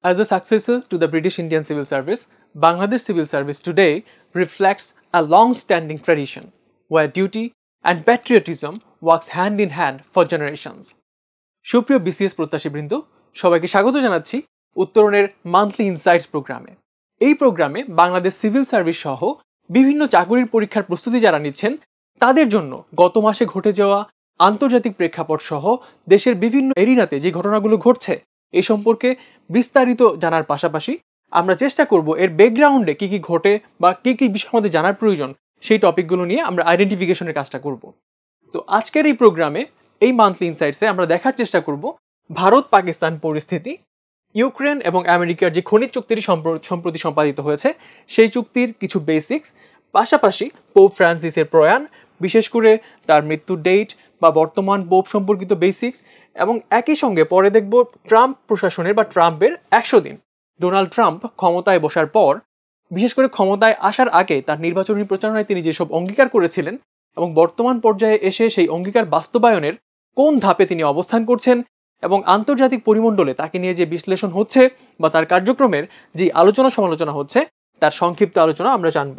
As a successor to the British Indian Civil Service, Bangladesh Civil Service today reflects a long-standing tradition where duty and patriotism works hand in hand for generations. সুপ্রিয় BCS প্রত্যাশীবৃন্দ, সবাইকে স্বাগত জানাচ্ছি উত্তরণের monthly insights প্রোগ্রামে। এই প্রোগ্রামে Bangladesh civil service সহ বিভিন্ন চাকরির পরীক্ষার প্রস্তুতি যারা নিচ্ছেন তাদের জন্য গত মাসে ঘটে যাওয়া আন্তর্জাতিক প্রেক্ষাপট সহ দেশের বিভিন্ন এরিনাতে যে ঘটনাগুলো ঘটছে এই সম্পর্কে বিস্তারিত জানার পাশাপাশি আমরা চেষ্টা করব এর ব্যাকগ্রাউন্ডে কি কি ঘটে বা কি কি বিষয় আমাদের জানার প্রয়োজন সেই টপিকগুলো নিয়ে আমরা আইডেন্টিফিকেশনের কাজটা করব। তো আজকের এই প্রোগ্রামে এই মান্থলি ইনসাইটসে আমরা দেখার চেষ্টা করব ভারত পাকিস্তান পরিস্থিতি, ইউক্রেন এবং আমেরিকার যে খনিজ চুক্তিটি সম্প্রতি সম্পাদিত হয়েছে সেই চুক্তির কিছু বেসিক্স, পাশাপাশি পোপ ফ্রান্সিসের প্রয়াণ, বিশেষ করে তার মৃত্যুর ডেট বা বর্তমান পোপ সম্পর্কিত বেসিক্স, এবং একই সঙ্গে পরে দেখব ট্রাম্প প্রশাসনের বা ট্রাম্পের 100 দিন। ডোনাল্ড ট্রাম্প ক্ষমতায় বসার পর, বিশেষ করে ক্ষমতায় আসার আগে তার নির্বাচনী প্রচারণায় তিনি যেসব অঙ্গীকার করেছিলেন এবং বর্তমান পর্যায়ে এসে সেই অঙ্গীকার বাস্তবায়নের কোন ধাপে তিনি অবস্থান করছেন এবং আন্তর্জাতিক পরিমণ্ডলে তাকে নিয়ে যে বিশ্লেষণ হচ্ছে বা তার কার্যক্রমের যে আলোচনা সমালোচনা হচ্ছে তার সংক্ষিপ্ত আলোচনা আমরা জানব।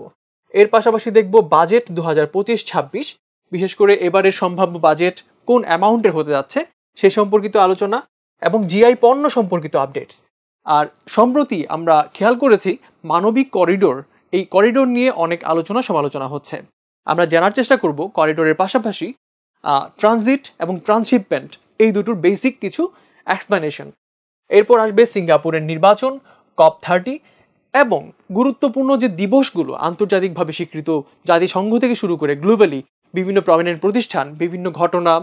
এর পাশাপাশি দেখব বাজেট 2025-26, বিশেষ করে এবারের সম্ভাব্য বাজেট কোন অ্যামাউন্টের হতে যাচ্ছে সে সম্পর্কিত আলোচনা এবং জিআই পণ্য সম্পর্কিত আপডেটস। আর সম্প্রতি আমরা খেয়াল করেছি মানবিক করিডোর, এই করিডোর নিয়ে অনেক আলোচনা সমালোচনা হচ্ছে। আমরা জানার চেষ্টা করব করিডোরের পাশাপাশি ট্রানজিট এবং ট্রান্সশিপমেন্ট এই দুটোর বেসিক কিছু এক্সপ্লেনেশন। এরপর আসবে সিঙ্গাপুরের নির্বাচন, COP30 এবং গুরুত্বপূর্ণ যে দিবসগুলো আন্তর্জাতিকভাবে স্বীকৃত জাতিসংঘ থেকে শুরু করে গ্লোবালি বিভিন্ন প্রমিনেন্ট প্রতিষ্ঠান বিভিন্ন ঘটনা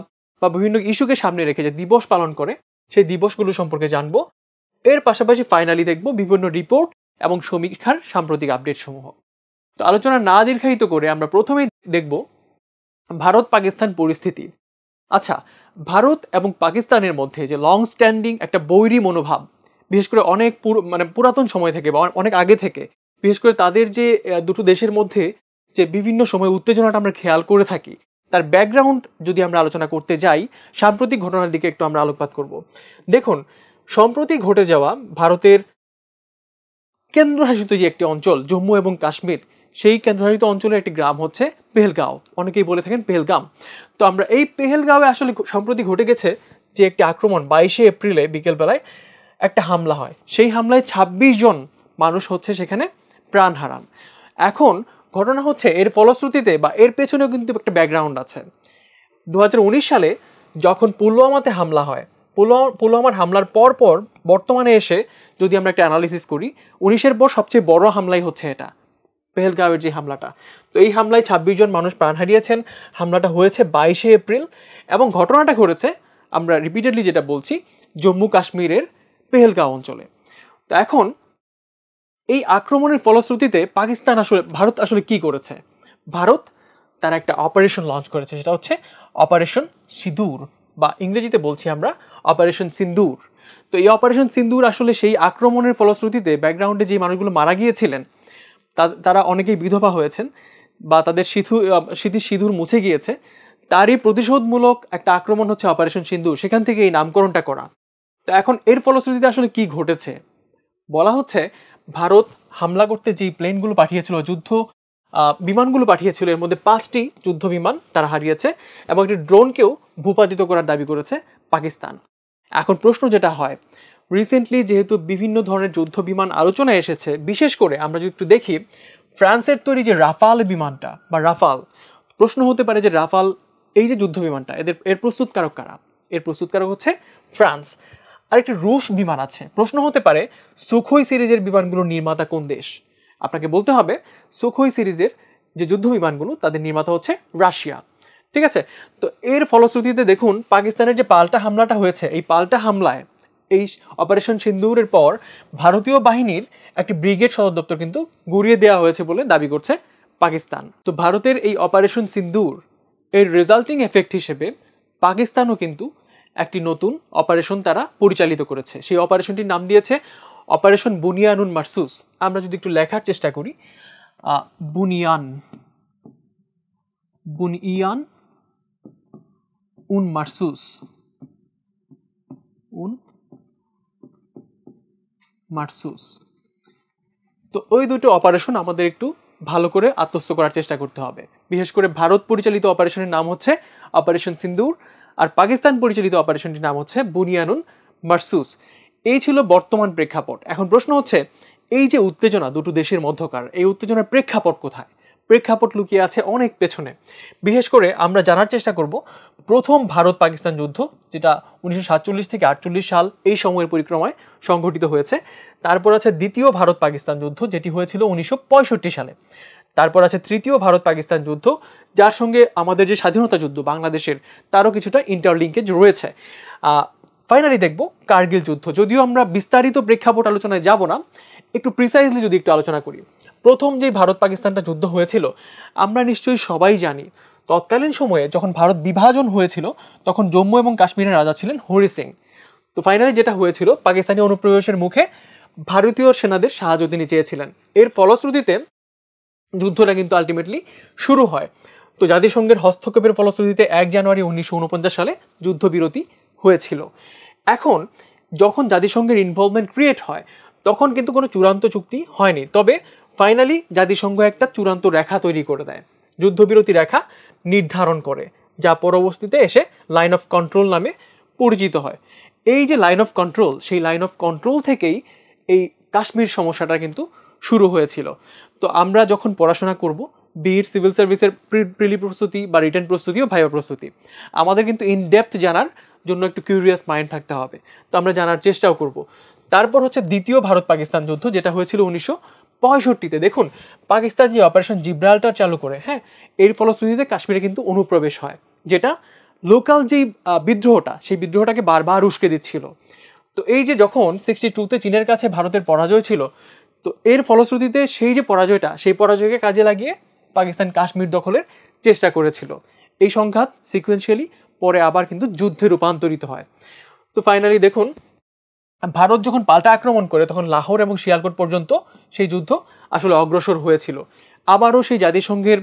বা বিভিন্ন ইস্যুকে সামনে রেখে যে দিবস পালন করে সেই দিবসগুলো সম্পর্কে জানবো। এর পাশাপাশি ফাইনালি দেখব বিভিন্ন রিপোর্ট এবং সমীক্ষার সাম্প্রতিক আপডেট সমূহ। তো আলোচনা না দীর্ঘায়িত করে আমরা প্রথমেই দেখব ভারত পাকিস্তান পরিস্থিতি। আচ্ছা, ভারত এবং পাকিস্তানের মধ্যে যে লং স্ট্যান্ডিং একটা বৈরী মনোভাব, বিশেষ করে অনেক পুরাতন সময় থেকে বা অনেক আগে থেকে, বিশেষ করে তাদের যে দুটো দেশের মধ্যে যে বিভিন্ন সময় উত্তেজনাটা আমরা খেয়াল করে থাকি তার ব্যাকগ্রাউন্ড যদি আমরা আলোচনা করতে যাই সাম্প্রতিক ঘটনার দিকে একটু আমরা আলোকপাত করব। দেখুন, সম্প্রতি ঘটে যাওয়া ভারতের কেন্দ্রশাসিত যে একটি অঞ্চল জম্মু এবং কাশ্মীর, সেই কেন্দ্রশাসিত অঞ্চলের একটি গ্রাম হচ্ছে পেহেলগাঁও, অনেকেই বলে থাকেন পেহেলগাম। তো আমরা এই পেহেলগাঁওয়ে আসলে সম্প্রতি ঘটে গেছে যে একটি আক্রমণ 22শে এপ্রিলে বিকেলবেলায় একটা হামলা হয়। সেই হামলায় 26 জন মানুষ হচ্ছে সেখানে প্রাণ হারান। এখন ঘটনা হচ্ছে এর ফলশ্রুতিতে বা এর পেছনেও কিন্তু একটা ব্যাকগ্রাউন্ড আছে। 2019 সালে যখন পুলওয়ামাতে হামলা হয়, পুলওয়ামার হামলার পর বর্তমানে এসে যদি আমরা একটা অ্যানালিসিস করি 19-এর পর সবচেয়ে বড় হামলাই হচ্ছে এটা পেহেলগাঁওয়ের যে হামলাটা। তো এই হামলায় 26 জন মানুষ প্রাণ হারিয়েছেন। হামলাটা হয়েছে 22শে এপ্রিল এবং ঘটনাটা ঘটেছে, আমরা রিপিটেডলি যেটা বলছি, জম্মু কাশ্মীরের পেহেলগাঁও অঞ্চলে। তো এখন এই আক্রমণের ফলশ্রুতিতে ভারত আসলে কি করেছে? ভারত তার একটা অপারেশন লঞ্চ করেছে, সেটা হচ্ছে অপারেশন সিঁদুর বা ইংরেজিতে বলছি আমরা অপারেশন সিন্দুর। তো এই অপারেশন সিন্দুর আসলে সেই আক্রমণের ফলশ্রুতিতে ব্যাকগ্রাউন্ডে যে মানুষগুলো মারা গিয়েছিলেন তারা অনেকেই বিধবা হয়েছেন বা তাদের সিঁদুর মুছে গিয়েছে, তারই প্রতিশোধমূলক একটা আক্রমণ হচ্ছে অপারেশন সিন্দুর, সেখান থেকে এই নামকরণটা করা। তো এখন এর ফলশ্রুতিতে আসলে কি ঘটেছে? বলা হচ্ছে ভারত হামলা করতে যেই প্লেনগুলো পাঠিয়েছিল, বিমানগুলো পাঠিয়েছিল, এর মধ্যে 5টি যুদ্ধ বিমান তারা হারিয়েছে এবং একটি ড্রোনকেও ভূপাতিত করার দাবি করেছে পাকিস্তান। এখন প্রশ্ন যেটা হয়, রিসেন্টলি যেহেতু বিভিন্ন ধরনের যুদ্ধ বিমান আলোচনায় এসেছে, বিশেষ করে আমরা যদি একটু দেখি ফ্রান্সের তৈরি যে রাফাল বিমানটা বা রাফাল, প্রশ্ন হতে পারে যে রাফাল এই যে যুদ্ধ বিমানটা এর প্রস্তুতকারক কারা? এর প্রস্তুতকারক হচ্ছে ফ্রান্স। আর একটি রুশ বিমান আছে, প্রশ্ন হতে পারে সুখোই সিরিজের বিমানগুলোর নির্মাতা কোন দেশ? আপনাকে বলতে হবে সুখোই সিরিজের যে যুদ্ধ বিমানগুলো তাদের নির্মাতা হচ্ছে রাশিয়া। ঠিক আছে? তো এর ফলশ্রুতিতে দেখুন পাকিস্তানের যে পাল্টা হামলাটা হয়েছে, এই পাল্টা হামলায় এই অপারেশন সিন্দুরের পর ভারতীয় বাহিনীর একটি ব্রিগেড সদর দপ্তর কিন্তু গুড়িয়ে দেওয়া হয়েছে বলে দাবি করছে পাকিস্তান। তো ভারতের এই অপারেশন সিন্দুর এর রেজাল্টিং এফেক্ট হিসেবে পাকিস্তানও কিন্তু একটি নতুন অপারেশন তারা পরিচালিত করেছে। সেই অপারেশনটির নাম দিয়েছে অপারেশন বুনিয়ানুন মারসুস। আমরা যদি একটু লেখার চেষ্টা করি, বুনিয়ান উন মারসুস। তো ওই দুটো অপারেশন আমাদের একটু ভালো করে আত্মস্থ করার চেষ্টা করতে হবে। বিশেষ করে ভারত পরিচালিত অপারেশনের নাম হচ্ছে অপারেশন সিন্দুর, আর পাকিস্তান পরিচালিত অপারেশনটির নাম হচ্ছে বুনিয়ানুন মারসুস। এই ছিল বর্তমান প্রেক্ষাপট। এখন প্রশ্ন হচ্ছে, এই যে উত্তেজনা দুটো দেশের মধ্যকার, এই উত্তেজনার প্রেক্ষাপট কোথায়? প্রেক্ষাপট লুকিয়ে আছে অনেক পেছনে। বিশেষ করে আমরা জানার চেষ্টা করব প্রথম ভারত পাকিস্তান যুদ্ধ, যেটা 1947 থেকে 48 সাল এই সময়ের পরিক্রমায় সংঘটিত হয়েছে। তারপর আছে দ্বিতীয় ভারত পাকিস্তান যুদ্ধ, যেটি হয়েছিল 1965 সালে। তারপর আছে তৃতীয় ভারত পাকিস্তান যুদ্ধ, যার সঙ্গে আমাদের যে স্বাধীনতা যুদ্ধ বাংলাদেশের, তারও কিছুটা ইন্টারলিঙ্কেজ রয়েছে। ফাইনালি দেখব কার্গিল যুদ্ধ। যদিও আমরা বিস্তারিত প্রেক্ষাপট আলোচনায় যাব না, একটু প্রিসাইজলি যদি একটু আলোচনা করি, প্রথম যে ভারত পাকিস্তানটা যুদ্ধ হয়েছিল আমরা নিশ্চয়ই সবাই জানি। তৎকালীন সময়ে যখন ভারত বিভাজন হয়েছিল তখন জম্মু এবং কাশ্মীরের রাজা ছিলেন হরি সিং। তো ফাইনালি যেটা হয়েছিল, পাকিস্তানি অনুপ্রবেশের মুখে ভারতীয় সেনাদের সাহায্য তিনি চেয়েছিলেন। এর ফলশ্রুতিতে যুদ্ধটা কিন্তু আলটিমেটলি শুরু হয়। তো জাতিসংঘের হস্তক্ষেপের ফলশ্রুতিতে 1 জানুয়ারি 1949 সালে যুদ্ধবিরতি হয়েছিল। এখন যখন জাতিসংঘের ইনভলভমেন্ট ক্রিয়েট হয় তখন কিন্তু কোনো চূড়ান্ত চুক্তি হয়নি, তবে ফাইনালি জাতিসংঘ একটা চূড়ান্ত রেখা তৈরি করে দেয়, যুদ্ধবিরতি রেখা নির্ধারণ করে, যা পরবর্তীতে এসে লাইন অফ কন্ট্রোল নামে পরিচিত হয়। এই যে লাইন অফ কন্ট্রোল, সেই লাইন অফ কন্ট্রোল থেকেই এই কাশ্মীর সমস্যাটা কিন্তু শুরু হয়েছিল। তো আমরা যখন পড়াশোনা করব, বিএড সিভিল সার্ভিসের প্রিলি প্রস্তুতি বা রিটেন প্রস্তুতি ও ভাইভা প্রস্তুতি, আমাদের কিন্তু ইন ডেপথ জানার জন্য একটু কিউরিয়াস মাইন্ড থাকতে হবে। তো আমরা জানার চেষ্টাও করব। তারপর হচ্ছে দ্বিতীয় ভারত পাকিস্তান যুদ্ধ, যেটা হয়েছিল 1965-তে। দেখুন, পাকিস্তান যে অপারেশন জিব্রাল্টার চালু করে, হ্যাঁ, এর ফলশ্রুতিতে কাশ্মীরে কিন্তু অনুপ্রবেশ হয়, যেটা লোকাল যেই বিদ্রোহটা, সেই বিদ্রোহটাকে বারবার উস্কে দিচ্ছিল। তো এই যে যখন 62-তে চীনের কাছে ভারতের পরাজয় ছিল, তো এর ফলশ্রুতিতে সেই যে পরাজয়টা, সেই পরাজয়কে কাজে লাগিয়ে পাকিস্তান কাশ্মীর দখলের চেষ্টা করেছিল। এই সংঘাত সিকুয়েন্সিয়ালি পরে আবার কিন্তু যুদ্ধে রূপান্তরিত হয়। তো ফাইনালি দেখুন, ভারত যখন পাল্টা আক্রমণ করে তখন লাহোর এবং শিয়ালকোট পর্যন্ত সেই যুদ্ধ আসলে অগ্রসর হয়েছিল। আবারও সেই জাতিসংঘের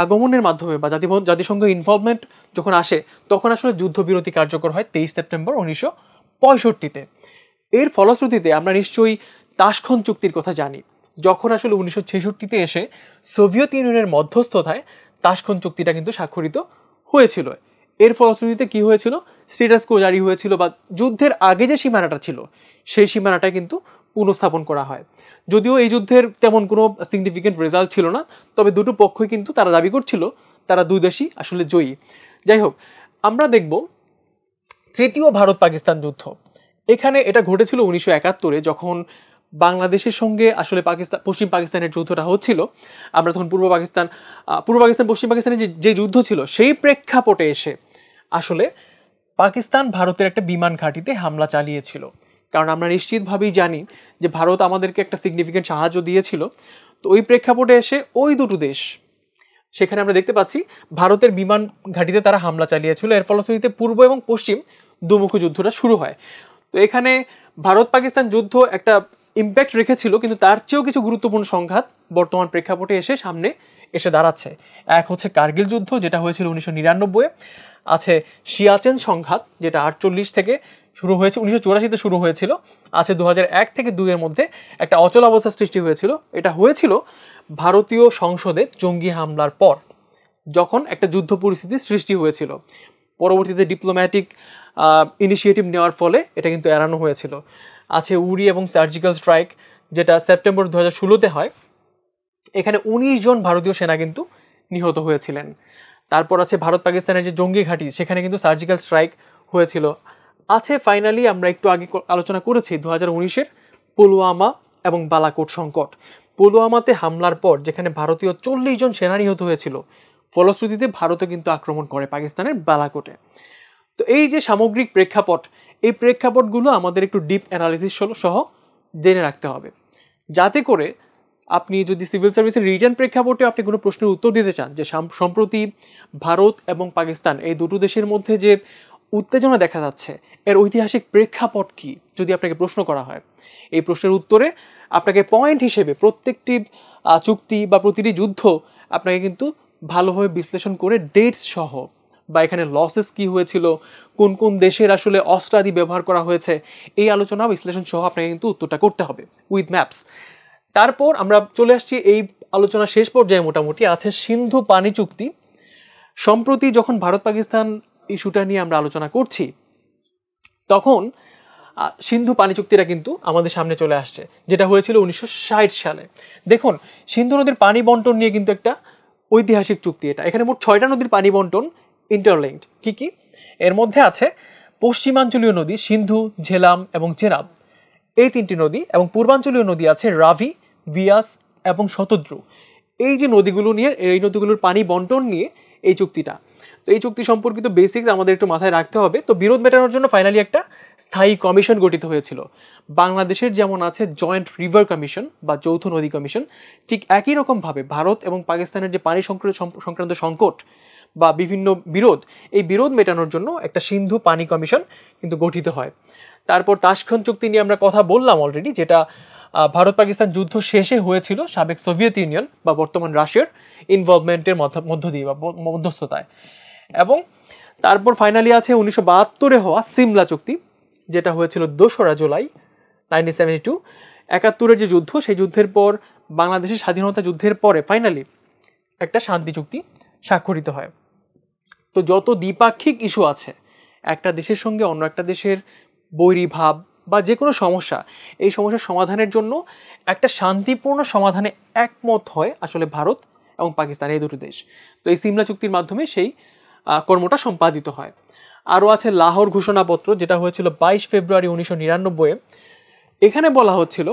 আগমনের মাধ্যমে বা জাতিসংঘ ইনভলভমেন্ট যখন আসে, তখন আসলে যুদ্ধবিরতি কার্যকর হয় 23 সেপ্টেম্বর 1965-তে। এর ফলশ্রুতিতে আমরা নিশ্চয়ই তাশখন্দ চুক্তির কথা জানি, যখন আসলে 1966-তে এসে সোভিয়েত ইউনিয়নের মধ্যস্থতায় তাশখন্দ চুক্তিটা কিন্তু স্বাক্ষরিত হয়েছিল। এর ফলশ্রুতিতে কি হয়েছিল, স্ট্যাটাস কো জারি হয়েছিল, বা যুদ্ধের আগে যে সীমানাটা ছিল সেই সীমানাটা কিন্তু পুনঃস্থাপন করা হয়। যদিও এই যুদ্ধের তেমন কোনো সিগনিফিকেন্ট রেজাল্ট ছিল না, তবে দুটো পক্ষই কিন্তু তারা দাবি করছিল তারা দুই দেশই আসলে জয়ী। যাই হোক, আমরা দেখব তৃতীয় ভারত পাকিস্তান যুদ্ধ। এখানে এটা ঘটেছিল 1971-এ, যখন বাংলাদেশের সঙ্গে আসলে পশ্চিম পাকিস্তানের যুদ্ধটা হচ্ছিল। আমরা তখন পূর্ব পাকিস্তান পশ্চিম পাকিস্তানের যে যুদ্ধ ছিল, সেই প্রেক্ষাপটে এসে আসলে পাকিস্তান ভারতের একটা বিমান ঘাঁটিতে হামলা চালিয়েছিল। কারণ আমরা নিশ্চিতভাবেই জানি যে ভারত আমাদেরকে একটা সিগনিফিকেন্ট সাহায্য দিয়েছিল। তো ওই প্রেক্ষাপটে এসে ওই দুটো দেশ, সেখানে আমরা দেখতে পাচ্ছি ভারতের বিমান ঘাঁটিতে তারা হামলা চালিয়েছিল। এর ফলশ্রুতিতে পূর্ব এবং পশ্চিম দুমুখী যুদ্ধটা শুরু হয়। তো এখানে ভারত পাকিস্তান যুদ্ধ একটা ইম্প্যাক্ট রেখেছিল, কিন্তু তার চেয়েও কিছু গুরুত্বপূর্ণ সংঘাত বর্তমান প্রেক্ষাপটে সামনে এসে দাঁড়াচ্ছে। এক হচ্ছে কার্গিল যুদ্ধ, যেটা হয়েছিল 1999-এ। আছে সিয়াচেন সংঘাত, যেটা 48 থেকে শুরু হয়েছে, 1984-তে শুরু হয়েছিল। আছে 2001 থেকে 2-এর মধ্যে একটা অচল অবস্থা সৃষ্টি হয়েছিল। এটা হয়েছিল ভারতীয় সংসদে জঙ্গি হামলার পর, যখন একটা যুদ্ধ পরিস্থিতি সৃষ্টি হয়েছিল। পরবর্তীতে ডিপ্লোম্যাটিক ইনিশিয়েটিভ নেওয়ার ফলে এটা কিন্তু এড়ানো হয়েছিল। আছে উরি এবং সার্জিক্যাল স্ট্রাইক, যেটা সেপ্টেম্বর 2016-তে হয়। এখানে 19 জন ভারতীয় সেনা কিন্তু নিহত হয়েছিলেন। তারপর আছে ভারত পাকিস্তানের যে জঙ্গি ঘাঁটি, সেখানে কিন্তু সার্জিক্যাল স্ট্রাইক হয়েছিল। আছে ফাইনালি আমরা একটু আগে আলোচনা করেছি 2019-এর পুলওয়ামা এবং বালাকোট সংকট। পুলওয়ামাতে হামলার পর যেখানে ভারতীয় 40 জন সেনা নিহত হয়েছিল, ফলশ্রুতিতে ভারতও কিন্তু আক্রমণ করে পাকিস্তানের বালাকোটে। তো এই যে সামগ্রিক প্রেক্ষাপট, এই প্রেক্ষাপটগুলো আমাদের একটু ডিপ অ্যানালিসিস সহ জেনে রাখতে হবে, যাতে করে আপনি যদি সিভিল সার্ভিসের রিটার্ন প্রেক্ষাপটে আপনি কোনো প্রশ্নের উত্তর দিতে চান যে সম্প্রতি ভারত এবং পাকিস্তান এই দুটো দেশের মধ্যে যে উত্তেজনা দেখা যাচ্ছে, এর ঐতিহাসিক প্রেক্ষাপট কি, যদি আপনাকে প্রশ্ন করা হয়, এই প্রশ্নের উত্তরে আপনাকে পয়েন্ট হিসেবে প্রত্যেকটি চুক্তি বা প্রতিটি যুদ্ধ আপনাকে কিন্তু ভালোভাবে বিশ্লেষণ করে ডেটস সহ বা এখানে লসেস কি হয়েছিল, কোন কোন দেশের আসলে অস্ত্রাদি ব্যবহার করা হয়েছে, এই আলোচনা বিশ্লেষণ সহ আপনাকে কিন্তু উত্তরটা করতে হবে উইথ ম্যাপস। তারপর আমরা চলে আসছি এই আলোচনা শেষ পর্যায়ে, মোটামুটি আছে সিন্ধু পানি চুক্তি। সম্প্রতি যখন ভারত পাকিস্তান ইস্যুটা নিয়ে আমরা আলোচনা করছি, তখন সিন্ধু পানি চুক্তিটা কিন্তু আমাদের সামনে চলে আসছে, যেটা হয়েছিল 1960 সালে। দেখুন, সিন্ধু নদীর পানি বন্টন নিয়ে কিন্তু একটা ঐতিহাসিক চুক্তি এটা। এখানে মোট 6টা নদীর পানি বন্টন ইন্টারলিঙ্কড। কি কি? এর মধ্যে আছে পশ্চিমাঞ্চলীয় নদী সিন্ধু, ঝেলাম এবং চেনাব, এই 3টি নদী, এবং পূর্বাঞ্চলীয় নদী আছে রাভি, বিয়াস এবং শতদ্রু। এই যে নদীগুলো নিয়ে, এই নদীগুলোর পানি বন্টন নিয়ে এই চুক্তিটা। তো এই চুক্তি সম্পর্কিত বেসিক্স আমাদের একটু মাথায় রাখতে হবে। তো বিরোধ মেটানোর জন্য ফাইনালি একটা স্থায়ী কমিশন গঠিত হয়েছিল। বাংলাদেশের যেমন আছে জয়েন্ট রিভার কমিশন বা যৌথ নদী কমিশন, ঠিক একই রকমভাবে ভারত এবং পাকিস্তানের যে পানি সংক্রান্ত সংকট বা বিভিন্ন বিরোধ, এই বিরোধ মেটানোর জন্য একটা সিন্ধু পানি কমিশন কিন্তু গঠিত হয়। তারপর তাশখন্দ চুক্তি নিয়ে আমরা কথা বললাম অলরেডি, যেটা ভারত পাকিস্তান যুদ্ধ শেষে হয়েছিল সাবেক সোভিয়েত ইউনিয়ন বা বর্তমান রাশিয়ার ইনভলভমেন্টের মধ্য দিয়ে বা মধ্যস্থতায়। এবং তারপর ফাইনালি আছে 1972 হওয়া সিমলা চুক্তি, যেটা হয়েছিল 2রা জুলাই 1972। 71-এর যে যুদ্ধ, সেই যুদ্ধের পর বাংলাদেশের স্বাধীনতা যুদ্ধের পরে ফাইনালি একটা শান্তি চুক্তি স্বাক্ষরিত হয়। তো যত দ্বিপাক্ষিক ইস্যু আছে, একটা দেশের সঙ্গে অন্য একটা দেশের বৈরী ভাব বা যে কোনো সমস্যা, এই সমস্যার সমাধানের জন্য একটা শান্তিপূর্ণ সমাধানে একমত হয় আসলে ভারত এবং পাকিস্তান, এই দুটো দেশ। তো এই সিমলা চুক্তির মাধ্যমে সেই কর্মটা সম্পাদিত হয়। আরও আছে লাহোর ঘোষণাপত্র, যেটা হয়েছিল 22 ফেব্রুয়ারি 1999-এ। এখানে বলা হচ্ছিল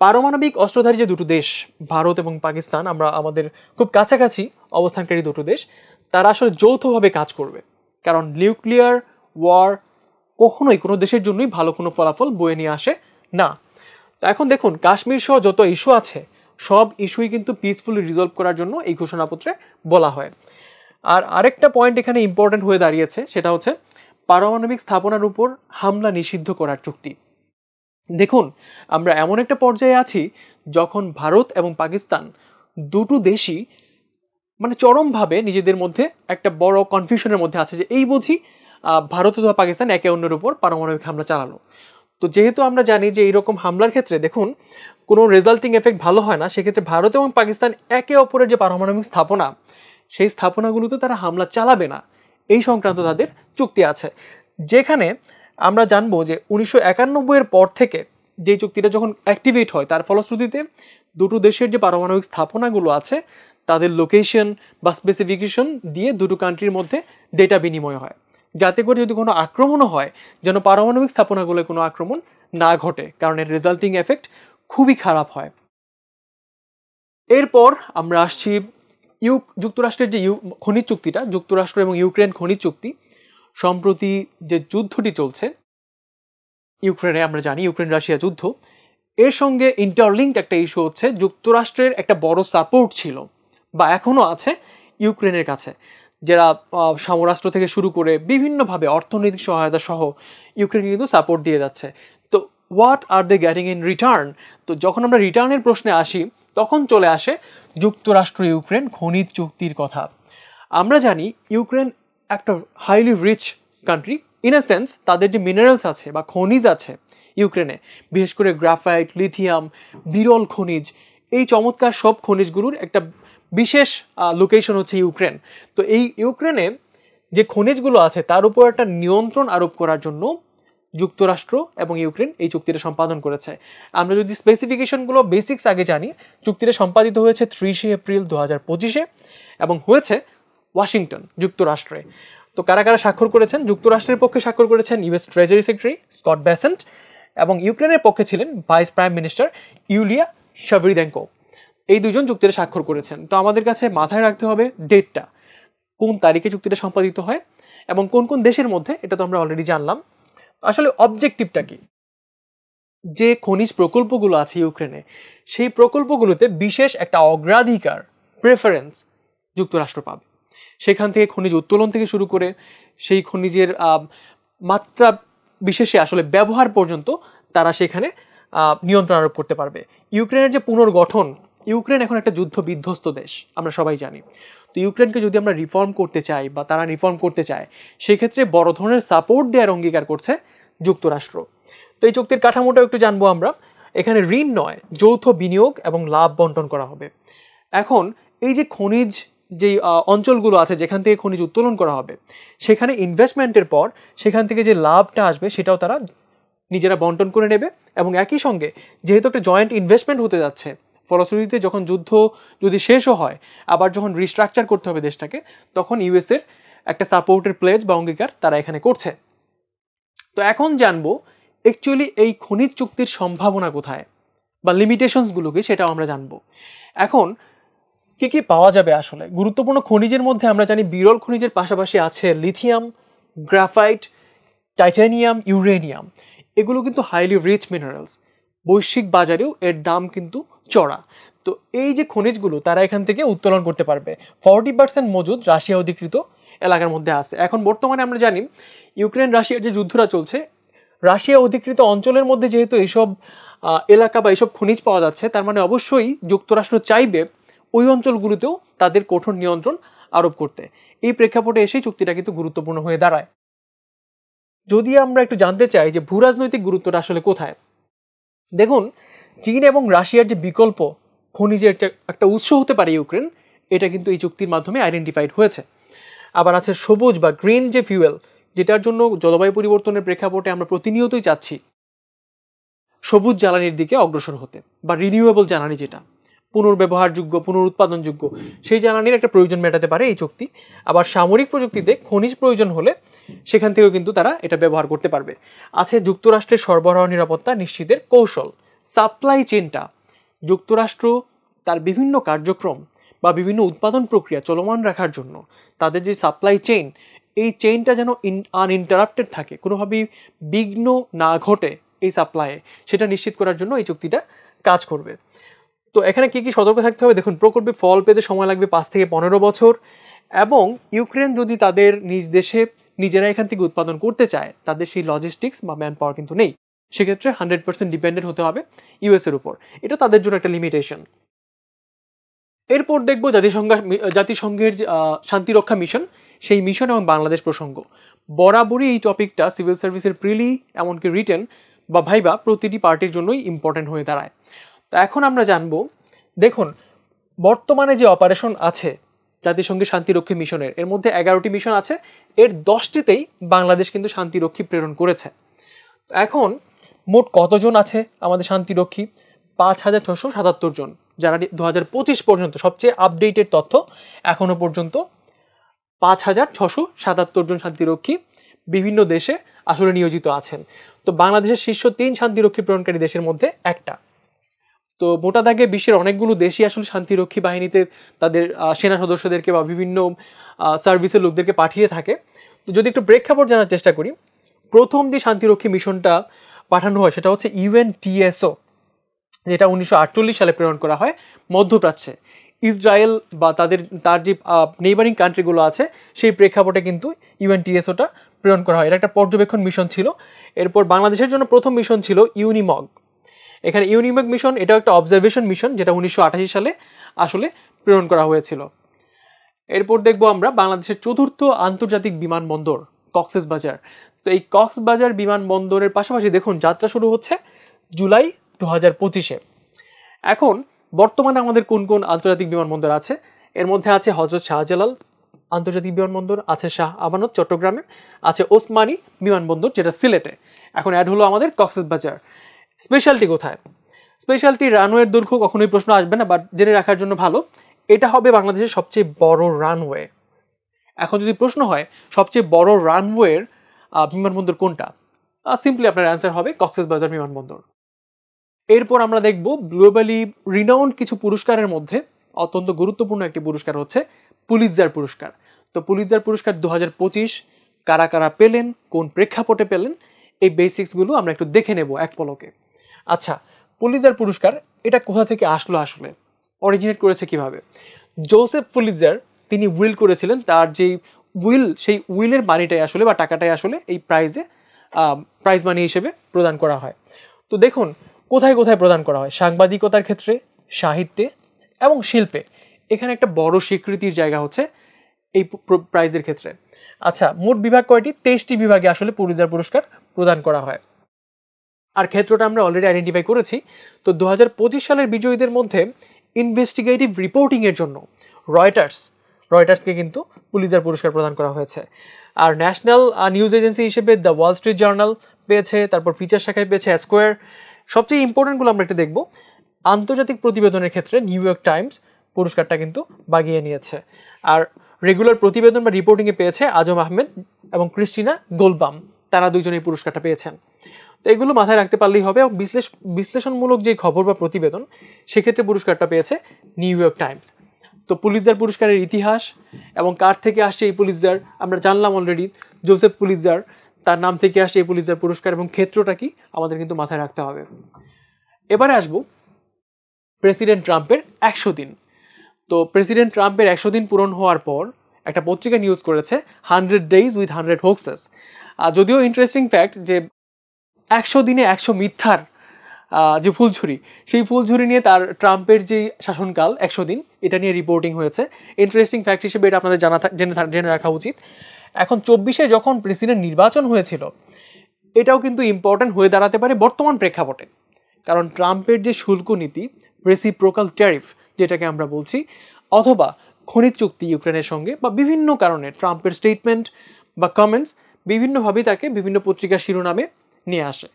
পারমাণবিক অস্ত্রধারী যে দুটো দেশ ভারত এবং পাকিস্তান, আমরা আমাদের খুব কাছাকাছি অবস্থানকারী দুটো দেশ, তারা আসলে যৌথভাবে কাজ করবে, কারণ নিউক্লিয়ার ওয়ার কখনোই কোনো দেশের জন্যই ভালো কোনো ফলাফল বয়ে নিয়ে আসে না। তো এখন দেখুন, কাশ্মীর সহ যত ইস্যু আছে, সব ইস্যুই কিন্তু পিসফুলি রিজলভ করার জন্য এই ঘোষণাপত্রে বলা হয়। আর আরেকটা পয়েন্ট এখানে ইম্পর্টেন্ট হয়ে দাঁড়িয়েছে, সেটা হচ্ছে পারমাণবিক স্থাপনার উপর হামলা নিষিদ্ধ করার চুক্তি। দেখুন, আমরা এমন একটা পর্যায়ে আছি যখন ভারত এবং পাকিস্তান দুটো দেশই মানে চরমভাবে নিজেদের মধ্যে একটা বড় কনফিউশনের মধ্যে আছে যে এই বুঝি ভারত অথবা পাকিস্তান একে অন্যের উপর পারমাণবিক হামলা চালালো। তো যেহেতু আমরা জানি যে এইরকম হামলার ক্ষেত্রে দেখুন কোনো রেজাল্টিং এফেক্ট ভালো হয় না, সেক্ষেত্রে ভারত এবং পাকিস্তান একে অপরের যে পারমাণবিক স্থাপনা, সেই স্থাপনাগুলোতে তারা হামলা চালাবে না, এই সংক্রান্ত তাদের চুক্তি আছে। যেখানে আমরা জানবো যে 1991-এর পর থেকে যে চুক্তিটা যখন অ্যাক্টিভেট হয়, তার ফলশ্রুতিতে দুটো দেশের যে পারমাণবিক স্থাপনাগুলো আছে, তাদের লোকেশন বা স্পেসিফিকেশন দিয়ে দুটো কান্ট্রির মধ্যে ডেটা বিনিময় হয়, যাতে করে যদি কোনো আক্রমণও হয় যেন পারমাণবিক স্থাপনাগুলোয় কোনো আক্রমণ না ঘটে, কারণ এর রেজাল্টিং এফেক্ট খুবই খারাপ হয়। এরপর আমরা আসছি যুক্তরাষ্ট্রের যে খনিজ চুক্তিটা, যুক্তরাষ্ট্র এবং ইউক্রেন খনিজ চুক্তি। সম্প্রতি যে যুদ্ধটি চলছে ইউক্রেনে, আমরা জানি ইউক্রেন রাশিয়া যুদ্ধ, এর সঙ্গে ইন্টারলিঙ্কড একটা ইস্যু হচ্ছে যুক্তরাষ্ট্রের একটা বড় সাপোর্ট ছিল বা এখনও আছে ইউক্রেনের কাছে, যারা সমরাস্ত্র থেকে শুরু করে বিভিন্নভাবে অর্থনৈতিক সহায়তা সহ ইউক্রেনকে কিন্তু সাপোর্ট দিয়ে যাচ্ছে। তো what are they getting in return? তো যখন আমরা রিটার্নের প্রশ্নে আসি, তখন চলে আসে যুক্তরাষ্ট্র ইউক্রেন খনিজ চুক্তির কথা। আমরা জানি ইউক্রেন একটা highly rich country, in a sense তাদের যে মিনারেলস আছে বা খনিজ আছে ইউক্রেনে, বিশেষ করে গ্রাফাইট, লিথিয়াম, বিরল খনিজ, এই চমৎকার সব খনিজগুলোর একটা বিশেষ লোকেশন হচ্ছে ইউক্রেন। তো এই ইউক্রেনে যে খনিজগুলো আছে তার উপর একটা নিয়ন্ত্রণ আরোপ করার জন্য যুক্তরাষ্ট্র এবং ইউক্রেন এই চুক্তিটা সম্পাদন করেছে। আমরা যদি স্পেসিফিকেশনগুলো বেসিক্স আগে জানি, চুক্তিটা সম্পাদিত হয়েছে 30 এপ্রিল 2025-এ এবং হয়েছে ওয়াশিংটন যুক্তরাষ্ট্রে। তো কারা কারা স্বাক্ষর করেছেন? যুক্তরাষ্ট্রের পক্ষে স্বাক্ষর করেছেন US treasury secretary Scott Bessent, এবং ইউক্রেনের পক্ষে ছিলেন ভাইস প্রাইম মিনিস্টার ইউলিয়া শাভরিদেঙ্কো। এই দুজন চুক্তিতে স্বাক্ষর করেছেন। তো আমাদের কাছে মাথায় রাখতে হবে ডেটটা, কোন তারিখে চুক্তিটা সম্পাদিত হয় এবং কোন কোন দেশের মধ্যে, এটা তো আমরা অলরেডি জানলাম। আসলে অবজেক্টিভটা কি? যে খনিজ প্রকল্পগুলো আছে ইউক্রেনে, সেই প্রকল্পগুলোতে বিশেষ একটা অগ্রাধিকার, প্রেফারেন্স যুক্তরাষ্ট্র পাবে। সেখান থেকে খনিজ উত্তোলন থেকে শুরু করে সেই খনিজের মাত্রা বিশেষে আসলে ব্যবহার পর্যন্ত তারা সেখানে নিয়ন্ত্রণ আরোপ করতে পারবে। ইউক্রেনের যে পুনর্গঠন, ইউক্রেন এখন একটা যুদ্ধ বিধ্বস্ত দেশ, আমরা সবাই জানি। তো ইউক্রেনকে যদি আমরা রিফর্ম করতে চাই বা তারা রিফর্ম করতে চায়, সেক্ষেত্রে বড় ধরনের সাপোর্ট দেওয়ার অঙ্গীকার করছে যুক্তরাষ্ট্র। তো এই চুক্তির কাঠামোটাও একটু জানবো আমরা। এখানে ঋণ নয়, যৌথ বিনিয়োগ এবং লাভ বন্টন করা হবে। এখন এই যে খনিজ যেই অঞ্চলগুলো আছে যেখান থেকে খনিজ উত্তোলন করা হবে, সেখানে ইনভেস্টমেন্টের পর সেখান থেকে যে লাভটা আসবে সেটাও তারা নিজেরা বন্টন করে নেবে। এবং একই সঙ্গে যেহেতু একটা জয়েন্ট ইনভেস্টমেন্ট হতে যাচ্ছে, ফলশ্রুতিতে যখন যুদ্ধ যদি শেষও হয়, আবার যখন রিস্ট্রাকচার করতে হবে দেশটাকে, তখন ইউএসের একটা সাপোর্টের প্লেজ বা অঙ্গীকার তারা এখানে করছে। তো এখন জানবো অ্যাকচুয়ালি এই খনিজ চুক্তির সম্ভাবনা কোথায় বা লিমিটেশনসগুলো কি, সেটাও আমরা জানবো। এখন কি কি পাওয়া যাবে আসলে গুরুত্বপূর্ণ খনিজের মধ্যে আমরা জানি বিরল খনিজের পাশাপাশি আছে লিথিয়াম, গ্রাফাইট, টাইটানিয়াম, ইউরেনিয়াম। এগুলো কিন্তু হাইলি রিচ মিনারেলস, বৈশ্বিক বাজারেও এর দাম কিন্তু চড়া। তো এই যে খনিজগুলো তারা এখান থেকে উত্তোলন করতে পারবে। 40% মজুদ রাশিয়া অধিকৃত এলাকার মধ্যে আছে। এখন বর্তমানে আমরা জানি ইউক্রেন রাশিয়ার যে যুদ্ধটা চলছে, রাশিয়া অধিকৃত অঞ্চলের মধ্যে যেহেতু এইসব এলাকা বা এইসব খনিজ পাওয়া যাচ্ছে, তার মানে অবশ্যই যুক্তরাষ্ট্র চাইবে ওই অঞ্চলগুলোতেও তাদের কঠোর নিয়ন্ত্রণ আরোপ করতে। এই প্রেক্ষাপটে এসেই চুক্তিটা কিন্তু গুরুত্বপূর্ণ হয়ে দাঁড়ায়। যদি আমরা একটু জানতে চাই যে ভূরাজনৈতিক গুরুত্বটা আসলে কোথায়, দেখুন চীন এবং রাশিয়ার যে বিকল্প খনিজের একটা উৎস হতে পারে ইউক্রেন, এটা কিন্তু এই চুক্তির মাধ্যমে আইডেন্টিফাইড হয়েছে। আবার আছে সবুজ বা গ্রিন যে ফিউয়েল, যেটার জন্য জলবায়ু পরিবর্তনের প্রেক্ষাপটে আমরা প্রতিনিয়তই চাচ্ছি সবুজ জ্বালানির দিকে অগ্রসর হতে, বা রিনিউয়েবল জ্বালানি, যেটা পুনর্ব্যবহারযোগ্য, পুনরুৎপাদনযোগ্য, সেই জ্বালানির একটা প্রয়োজন মেটাতে পারে এই চুক্তি। আবার সামরিক প্রযুক্তিতে খনিজ প্রয়োজন হলে সেখান থেকেও কিন্তু তারা এটা ব্যবহার করতে পারবে। আছে যুক্তরাষ্ট্রের সরবরাহ নিরাপত্তা নিশ্চিতের কৌশল, সাপ্লাই চেনটা যুক্তরাষ্ট্র তার বিভিন্ন কার্যক্রম বা বিভিন্ন উৎপাদন প্রক্রিয়া চলমান রাখার জন্য তাদের যে সাপ্লাই চেইন, এই চেইনটা যেন আনইন্টারাপ্টেড থাকে, কোনোভাবেই বিঘ্ন না ঘটে এই সাপ্লাইয়ে, সেটা নিশ্চিত করার জন্য এই চুক্তিটা কাজ করবে। তো এখানে কি কি সতর্ক থাকতে হবে, দেখুন প্রকল্পে ফল পেতে সময় লাগবে 5 থেকে 15 বছর। এবং ইউক্রেন যদি তাদের নিজ দেশে নিজেরা এখান থেকে উৎপাদন করতে চায়, তাদের সেই লজিস্টিক্স বা ম্যান পাওয়ার কিন্তু নেই। সেক্ষেত্রে 100% ডিপেন্ডেন্ট হতে হবে ইউএসের উপর। এটা তাদের জন্য একটা লিমিটেশন। এরপর দেখব জাতিসংঘের শান্তিরক্ষা মিশন, সেই মিশন এবং বাংলাদেশ প্রসঙ্গ। বরাবরই এই টপিকটা সিভিল সার্ভিসের প্রিলি এমনকি রিটেন বা ভাইবা প্রতিটি পার্টির জন্যই ইম্পর্টেন্ট হয়ে দাঁড়ায়। তো এখন আমরা জানবো, দেখুন বর্তমানে যে অপারেশন আছে জাতিসংঘের শান্তিরক্ষী মিশনের, এর মধ্যে 11টি মিশন আছে, এর 10টিতেই বাংলাদেশ কিন্তু শান্তিরক্ষী প্রেরণ করেছে। এখন মোট কতজন আছে আমাদের শান্তিরক্ষী? 5,677 জন, যারা 2025 পর্যন্ত সবচেয়ে আপডেটেড তথ্য, এখনো পর্যন্ত 5,677 জন শান্তিরক্ষী বিভিন্ন দেশে আসলে নিয়োজিত আছেন। তো বাংলাদেশের শীর্ষ 3 শান্তিরক্ষী প্রেরণকারী দেশের মধ্যে একটা। তো মোটা দাগে বিশ্বের অনেকগুলো দেশই আসলে শান্তিরক্ষী বাহিনীতে তাদের সেনা সদস্যদেরকে বা বিভিন্ন সার্ভিসের লোকদেরকে পাঠিয়ে থাকে। তো যদি একটু প্রেক্ষাপট জানার চেষ্টা করি, প্রথম যে শান্তিরক্ষী মিশনটা পাঠানো হয় সেটা হচ্ছে ইউএনটিএসও, যেটা 1948 সালে প্রেরণ করা হয় মধ্যপ্রাচ্যে। ইসরায়েল বা তার যে নেইবারিং কান্ট্রিগুলো আছে সেই প্রেক্ষাপটে কিন্তু ইউএনটিএসওটা প্রেরণ করা হয়। এটা একটা পর্যবেক্ষণ মিশন ছিল। এরপর বাংলাদেশের জন্য প্রথম মিশন ছিল ইউনিমগ। এখানে ইউনিমগ মিশন, এটাও একটা অবজারভেশন মিশন, যেটা 1988 সালে আসলে প্রেরণ করা হয়েছিল। এরপর দেখবো আমরা বাংলাদেশের চতুর্থ আন্তর্জাতিক বিমানবন্দর কক্সবাজার। তো এই কক্সবাজার বিমানবন্দরের পাশাপাশি দেখুন যাত্রা শুরু হচ্ছে জুলাই 2025-এ। এখন বর্তমানে আমাদের কোন কোন আন্তর্জাতিক বিমানবন্দর আছে? এর মধ্যে আছে হযরত শাহজালাল আন্তর্জাতিক বিমানবন্দর, আছে শাহ আমানত চট্টগ্রামে, আছে ওসমানী বিমানবন্দর যেটা সিলেটে। এখন অ্যাড হলো আমাদের কক্সবাজার। স্পেশালিটি কোথায়? স্পেশালিটি রানওয়ের দৈর্ঘ্য কখনোই প্রশ্ন আসবে না, বাট জেনে রাখার জন্য ভালো, এটা হবে বাংলাদেশের সবচেয়ে বড় রানওয়ে। এখন যদি প্রশ্ন হয় সবচেয়ে বড় রানওয়ের বিমানবন্দর কোনটা, সিম্পলি আপনার অ্যান্সার হবে কক্সবাজার বিমানবন্দর। এরপর আমরা দেখব গ্লোবালি রিনাউন্ড কিছু পুরস্কারের মধ্যে অত্যন্ত গুরুত্বপূর্ণ একটি পুরস্কার হচ্ছে পুলিৎজার পুরস্কার। তো পুলিৎজার পুরস্কার 2025 কারা কারা পেলেন, কোন প্রেক্ষাপটে পেলেন, এই বেসিক্সগুলো আমরা একটু দেখে নেব এক পলকে। আচ্ছা, পুলিৎজার পুরস্কার এটা কোথা থেকে আসলো, আসলে অরিজিনেট করেছে কিভাবে? জোসেফ পুলিৎজার তিনি উইল করেছিলেন, তার যেই উইল, সেই উইলের মানিটাই আসলে বা টাকাটাই আসলে এই প্রাইজ মানি হিসেবে প্রদান করা হয়। তো দেখুন কোথায় কোথায় প্রদান করা হয়, সাংবাদিকতার ক্ষেত্রে, সাহিত্যে এবং শিল্পে এখানে একটা বড় স্বীকৃতির জায়গা হচ্ছে এই প্রাইজের ক্ষেত্রে। আচ্ছা, মোট বিভাগ কয়টি? 23টি বিভাগে আসলে পুলিৎজার পুরস্কার প্রদান করা হয়। আর ক্ষেত্রটা আমরা অলরেডি আইডেন্টিফাই করেছি। তো 2025 সালের বিজয়ীদের মধ্যে ইনভেস্টিগেটিভ রিপোর্টিংয়ের জন্য রয়টার্সকে কিন্তু পুলিৎজার পুরস্কার প্রদান করা হয়েছে। আর ন্যাশনাল নিউজ এজেন্সি হিসেবে দ্য ওয়াল স্ট্রিট জার্নাল পেয়েছে, তারপর ফিচার শাখায় পেয়েছে স্কোয়ার। সবচেয়ে ইম্পর্টেন্টগুলো আমরা একটা দেখব। আন্তর্জাতিক প্রতিবেদনের ক্ষেত্রে নিউ ইয়র্ক টাইমস পুরস্কারটা কিন্তু বাগিয়ে নিয়েছে। আর রেগুলার প্রতিবেদন বা রিপোর্টিংয়ে পেয়েছে আজম আহমেদ এবং ক্রিস্টিনা গোলবাম, তারা দুজনেই পুরস্কারটা পেয়েছেন। তো এগুলো মাথায় রাখতে পারলেই হবে। এবং বিশ্লেষণমূলক যে খবর বা প্রতিবেদন, সেক্ষেত্রে পুরস্কারটা পেয়েছে নিউ ইয়র্ক টাইমস। তো পুলিৎজার পুরস্কারের ইতিহাস এবং কার থেকে আসছে এই পুলিৎজার আমরা জানলাম অলরেডি। জোসেফ পুলিৎজার, তার নাম থেকে আসছে এই পুলিৎজার পুরস্কার, এবং ক্ষেত্রটা কি আমাদের কিন্তু মাথায় রাখতে হবে। এবারে আসবো প্রেসিডেন্ট ট্রাম্পের 100 দিন। তো প্রেসিডেন্ট ট্রাম্পের 100 দিন পূরণ হওয়ার পর একটা পত্রিকা নিউজ করেছে 100 days with 100 hoaxes। যদিও ইন্টারেস্টিং ফ্যাক্ট যে 100 দিনে 100 মিথ্যার যে ফুলঝুরি, সেই ফুলঝুরি নিয়ে তার ট্রাম্পের যে শাসনকাল 100 দিন, এটা নিয়ে রিপোর্টিং হয়েছে। ইন্টারেস্টিং ফ্যাক্ট হিসেবে এটা আপনাদের জেনে রাখা উচিত। এখন 24-এ যখন প্রেসিডেন্ট নির্বাচন হয়েছিল, এটাও কিন্তু ইম্পর্টেন্ট হয়ে দাঁড়াতে পারে বর্তমান প্রেক্ষাপটে। কারণ ট্রাম্পের যে শুল্ক নীতি, রেসিপ্রোকাল ট্যারিফ যেটাকে আমরা বলছি, অথবা খনিজ চুক্তি ইউক্রেনের সঙ্গে, বা বিভিন্ন কারণে ট্রাম্পের স্টেটমেন্ট বা কমেন্টস বিভিন্নভাবেই তাকে বিভিন্ন পত্রিকার শিরোনামে নিয়ে আসে।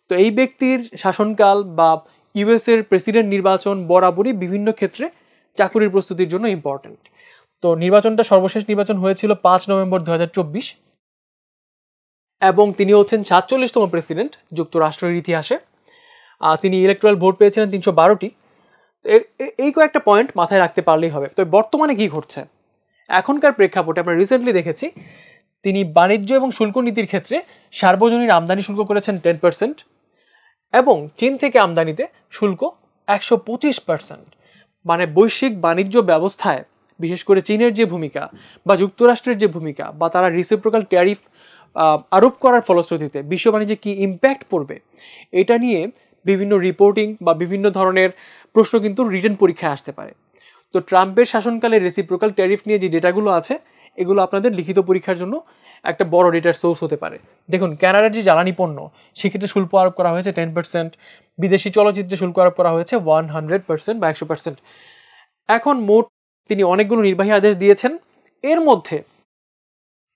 তো এই ব্যক্তির শাসনকাল বা ইউএসের প্রেসিডেন্ট নির্বাচন বরাবরই বিভিন্ন ক্ষেত্রে চাকুরির প্রস্তুতির জন্য ইম্পর্টেন্ট। তো নির্বাচনটা, সর্বশেষ নির্বাচন হয়েছিল 5 নভেম্বর 2024, এবং তিনি হচ্ছেন 47তম প্রেসিডেন্ট যুক্তরাষ্ট্রের ইতিহাসে। তিনি ইলেকট্রাল ভোট পেয়েছিলেন 312টি। এই কয়েকটা পয়েন্ট মাথায় রাখতে পারলেই হবে। তো বর্তমানে কি ঘটছে এখনকার প্রেক্ষাপটে আমরা রিসেন্টলি দেখেছি, তিনি বাণিজ্য এবং শুল্ক নীতির ক্ষেত্রে সার্বজনীন আমদানি শুল্ক করেছেন 10%, এবং চীন থেকে আমদানিতে শুল্ক 125%। মানে বৈশ্বিক বাণিজ্য ব্যবস্থায় বিশেষ করে চীনের যে ভূমিকা বা যুক্তরাষ্ট্রের যে ভূমিকা, বা তারা রিসিপ্রোকাল ট্যারিফ আরোপ করার ফলশ্রুতিতে বিশ্ব বাণিজ্যে কী ইম্প্যাক্ট পড়বে, এটা নিয়ে বিভিন্ন রিপোর্টিং বা বিভিন্ন ধরনের প্রশ্ন কিন্তু রিটেন পরীক্ষায় আসতে পারে। তো ট্রাম্পের শাসনকালে রেসিপ্রোকাল ট্যারিফ নিয়ে যে ডেটাগুলো আছে, এগুলো আপনাদের লিখিত পরীক্ষার জন্য একটা বড় ডেটার সোর্স হতে পারে। দেখুন, কানাডার যে জ্বালানি পণ্য, সেক্ষেত্রে শুল্ক আরোপ করা হয়েছে 10%, বিদেশি চলচ্চিত্রে শুল্ক আরোপ করা হয়েছে 100% বা 100%। এখন মোট তিনি অনেকগুলো নির্বাহী আদেশ দিয়েছেন। এর মধ্যে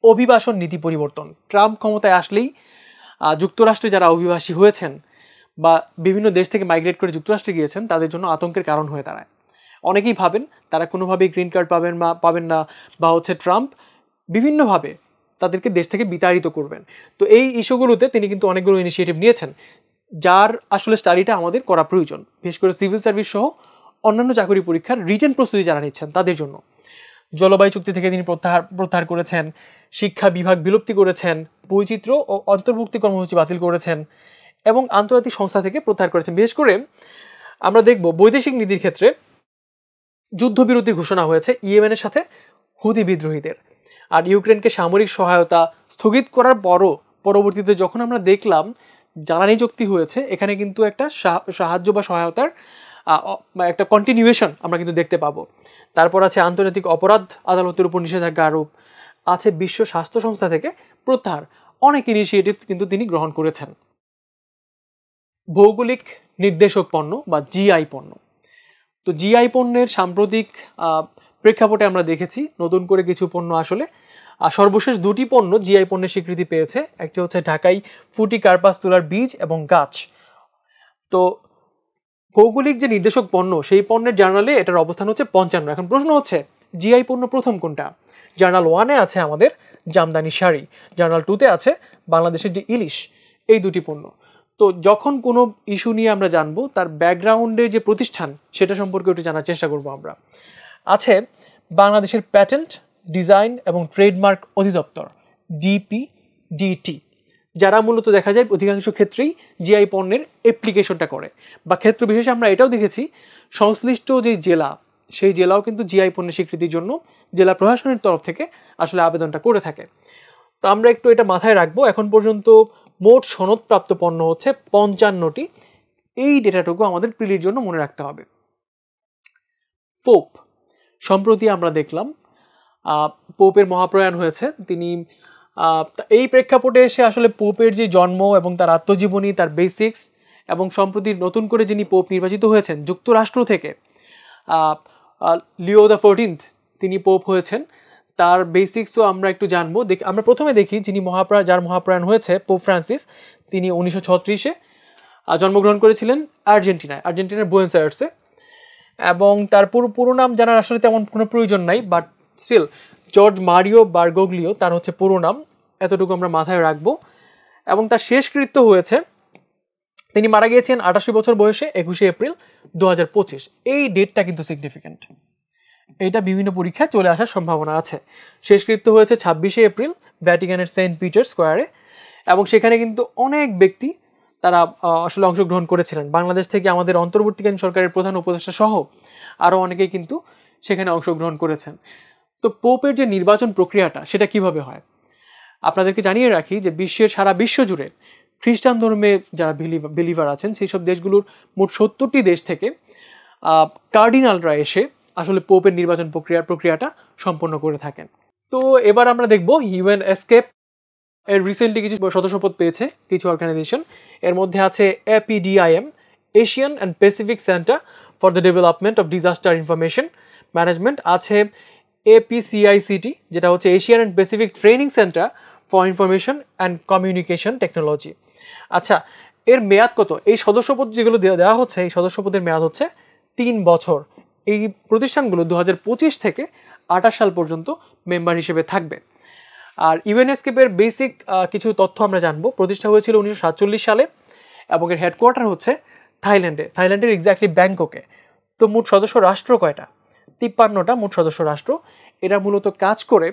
অভিবাসন নীতি পরিবর্তন, ট্রাম্প ক্ষমতায় আসলেই যুক্তরাষ্ট্রে যারা অভিবাসী হয়েছেন বা বিভিন্ন দেশ থেকে মাইগ্রেট করে যুক্তরাষ্ট্রে গিয়েছেন, তাদের জন্য আতঙ্কের কারণ হয়ে দাঁড়ায়। অনেকেই ভাবেন তারা কোনোভাবেই গ্রিন কার্ড পাবেন না, বা হচ্ছে ট্রাম্প বিভিন্নভাবে তাদেরকে দেশ থেকে বিতাড়িত করবেন। তো এই ইস্যুগুলোতে তিনি কিন্তু অনেকগুলো ইনিশিয়েটিভ নিয়েছেন, যার আসলে স্টাডিটা আমাদের করা প্রয়োজন, বিশেষ করে সিভিল সার্ভিস সহ অন্যান্য চাকরি পরীক্ষার রিটেন প্রস্তুতি যারা নিচ্ছেন তাদের জন্য। জলবায়ু চুক্তি থেকে তিনি প্রত্যাহার করেছেন, শিক্ষা বিভাগ বিলুপ্তি করেছেন, বৈচিত্র্য ও অন্তর্ভুক্তি কর্মসূচি বাতিল করেছেন, এবং আন্তর্জাতিক সংস্থা থেকে প্রত্যাহার করেছেন। বিশেষ করে আমরা দেখব বৈদেশিক নীতির ক্ষেত্রে যুদ্ধবিরতির ঘোষণা হয়েছে ইয়েমেনের সাথে হুথি বিদ্রোহীদের। আর ইউক্রেনকে সামরিক সহায়তা স্থগিত করার পরবর্তীতে যখন আমরা দেখলাম জ্বালানি চুক্তি হয়েছে, এখানে কিন্তু একটা সাহায্য বা সহায়তার একটা কন্টিনিউয়েশন আমরা কিন্তু দেখতে পাবো। তারপর আছে আন্তর্জাতিক অপরাধ আদালতের উপর নিষেধাজ্ঞা আরোপ, আছে বিশ্ব স্বাস্থ্য সংস্থা থেকে প্রত্যাহার। অনেক ইনিশিয়েটিভ কিন্তু তিনি গ্রহণ করেছেন। ভৌগোলিক নির্দেশক পণ্য বা জিআই পণ্য, তো জিআই পণ্যের সাম্প্রতিক প্রেক্ষাপটে আমরা দেখেছি নতুন করে কিছু পণ্য আসলে সর্বশেষ 2টি পণ্য জিআই পণ্যের স্বীকৃতি পেয়েছে। একটি হচ্ছে ঢাকাই ফুটি কার্পাস তুলার বীজ এবং গাছ। তো ভৌগোলিক যে নির্দেশক পণ্য, সেই পণ্যের জার্নালে এটার অবস্থান হচ্ছে 55। এখন প্রশ্ন হচ্ছে জিআই পণ্য প্রথম কোনটা? জার্নাল 1-এ আছে আমাদের জামদানি শাড়ি, জার্নাল 2-তে আছে বাংলাদেশের যে ইলিশ। এই 2টি পণ্য। তো যখন কোনো ইস্যু নিয়ে আমরা জানবো, তার ব্যাকগ্রাউন্ডের যে প্রতিষ্ঠান সেটা সম্পর্কে একটু জানার চেষ্টা করবো আমরা। আছে বাংলাদেশের প্যাটেন্ট, ডিজাইন এবং ট্রেডমার্ক অধিদপ্তর, ডিপিডিটি, যারা মূলত দেখা যায় অধিকাংশ ক্ষেত্রেই জিআই পণ্যের অ্যাপ্লিকেশনটা করে, বা ক্ষেত্র বিশেষে আমরা এটাও দেখেছি সংশ্লিষ্ট যে জেলা, সেই জেলাও কিন্তু জিআই পণ্যের স্বীকৃতির জন্য জেলা প্রশাসনের তরফ থেকে আসলে আবেদনটা করে থাকে। তো আমরা একটু এটা মাথায় রাখবো। এখন পর্যন্ত মোট সনদপ্রাপ্ত পণ্য হচ্ছে 55টি। এই ডেটাটুকু আমাদের প্রিলির জন্য মনে রাখতে হবে। পোপ সম্প্রতি আমরা দেখলাম পোপের মহাপ্রয়াণ হয়েছে। তিনি এই প্রেক্ষাপটে এসে আসলে পোপের যে জন্ম এবং তার আত্মজীবনী, তার বেসিক্স, এবং সম্প্রতি নতুন করে যিনি পোপ নির্বাচিত হয়েছেন যুক্তরাষ্ট্র থেকে, লিও দ্য 14th, তিনি পোপ হয়েছেন, তার বেসিক্সও আমরা একটু জানবো। আমরা প্রথমে দেখি যিনি যার মহাপ্রয়াণ হয়েছে, পোপ ফ্রান্সিস। তিনি 1936-এ জন্মগ্রহণ করেছিলেন আর্জেন্টিনার বুয়েনোস আয়ার্সে। এবং তার পুরো নাম জানার আসলে তেমন কোনো প্রয়োজন নাই, বাট স্টিল জর্জ মারিও বারগোগ্লিও তার হচ্ছে পুরো নাম, এতটুকু আমরা মাথায় রাখবো। এবং তার শেষকৃত্য হয়েছে, তিনি মারা গিয়েছেন 88 বছর বয়সে 21শে এপ্রিল 2025। এই ডেটটা কিন্তু সিগনিফিক্যান্ট, এইটা বিভিন্ন পরীক্ষায় চলে আসার সম্ভাবনা আছে। শেষকৃত্য হয়েছে 26শে এপ্রিল ভ্যাটিকানের সেন্ট পিটার স্কোয়ারে, এবং সেখানে কিন্তু অনেক ব্যক্তি তারা আসলে অংশগ্রহণ করেছিলেন। বাংলাদেশ থেকে আমাদের অন্তর্বর্তীকালীন সরকারের প্রধান উপদেষ্টা সহ আরও অনেকেই কিন্তু সেখানে অংশগ্রহণ করেছেন। তো পোপের যে নির্বাচন প্রক্রিয়াটা সেটা কিভাবে হয় আপনাদেরকে জানিয়ে রাখি যে সারা বিশ্ব জুড়ে খ্রিস্টান ধর্মে যারা বিলিভার আছেন সেই সব দেশগুলোর মোট 70টি দেশ থেকে কার্ডিনালরা এসে আসলে পোপের নির্বাচন প্রক্রিয়াটা সম্পন্ন করে থাকেন। তো এবার আমরা দেখব ইউএনএসকে এর রিসেন্টলি কিছু সদস্যপদ পেয়েছে কিছু অর্গানাইজেশন। এর মধ্যে আছে APDIM, Asian and Pacific centre for the development of disaster information management, আছে APCICT, যেটা হচ্ছে Asian and Pacific training centre for information and communication technology. আচ্ছা, এর মেয়াদ কত? এই সদস্যপদ যেগুলো দেওয়া হচ্ছে, এই সদস্যপদের মেয়াদ হচ্ছে 3 বছর। এই প্রতিষ্ঠানগুলো 2025 থেকে 28 সাল পর্যন্ত মেম্বার হিসেবে থাকবে। আর ইউএনএসকেপের বেসিক কিছু তথ্য আমরা জানবো। প্রতিষ্ঠা হয়েছিল 1947 সালে এবং এর হেডকোয়ার্টার হচ্ছে থাইল্যান্ডের এক্স্যাক্টলি ব্যাংককে। তো মোট সদস্য রাষ্ট্র কয়টা? 53টা মোট সদস্য রাষ্ট্র। এরা মূলত কাজ করে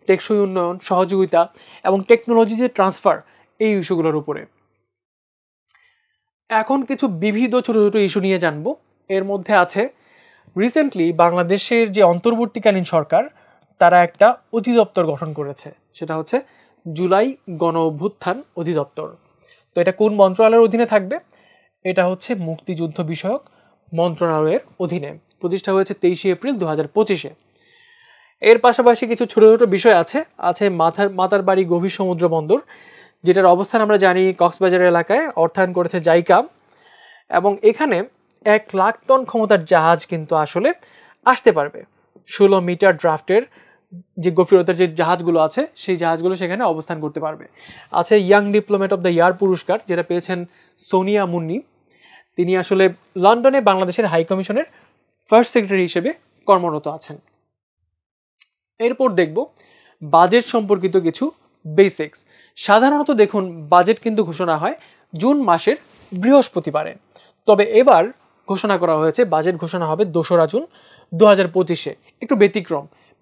টেকসই উন্নয়ন, সহযোগিতা এবং টেকনোলজি যে ট্রান্সফার, এই ইস্যুগুলোর উপরে। এখন কিছু বিবিধ ছোট ছোট ইস্যু নিয়ে জানবো। এর মধ্যে আছে রিসেন্টলি বাংলাদেশের যে অন্তর্বর্তীকালীন সরকার, তারা একটা অধিদপ্তর গঠন করেছে, সেটা হচ্ছে জুলাই গণ অভ্যুত্থান অধিদপ্তর। তো এটা কোন মন্ত্রণালয়ের অধীনে থাকবে? এটা হচ্ছে মুক্তিযুদ্ধ বিষয়ক মন্ত্রণালয়ের অধীনে। প্রতিষ্ঠা হয়েছে 23শে এপ্রিল 2025-এ। এর পাশাপাশি কিছু ছোট ছোট বিষয় আছে মাতারবাড়ি গভীর সমুদ্র বন্দর, যেটার অবস্থান আমরা জানি কক্সবাজার এলাকায়, অর্থায়ন করেছে জাইকা। এবং এখানে 1 লাখ টন ক্ষমতার জাহাজ কিন্তু আসলে আসতে পারবে। 16 মিটার ড্রাফটের যে গভীরতার যে জাহাজগুলো আছে, সেই জাহাজগুলো সেখানে অবস্থান করতে পারবে। আছে young diplomat of the year পুরস্কার, যেটা পেয়েছেন সোনিয়া মুন্নি। তিনি আসলে লন্ডনে বাংলাদেশের হাই কমিশনের ফার্স্ট সেক্রেটারি হিসেবে কর্মরত আছেন। এরপর দেখব বাজেট সম্পর্কিত কিছু বেসিক্স। সাধারণত দেখুন, বাজেট কিন্তু ঘোষণা হয় জুন মাসের বৃহস্পতিবারে, তবে এবার ঘোষণা করা হয়েছে বাজেট ঘোষণা হবে 2রা জুন 2025-এ। একটু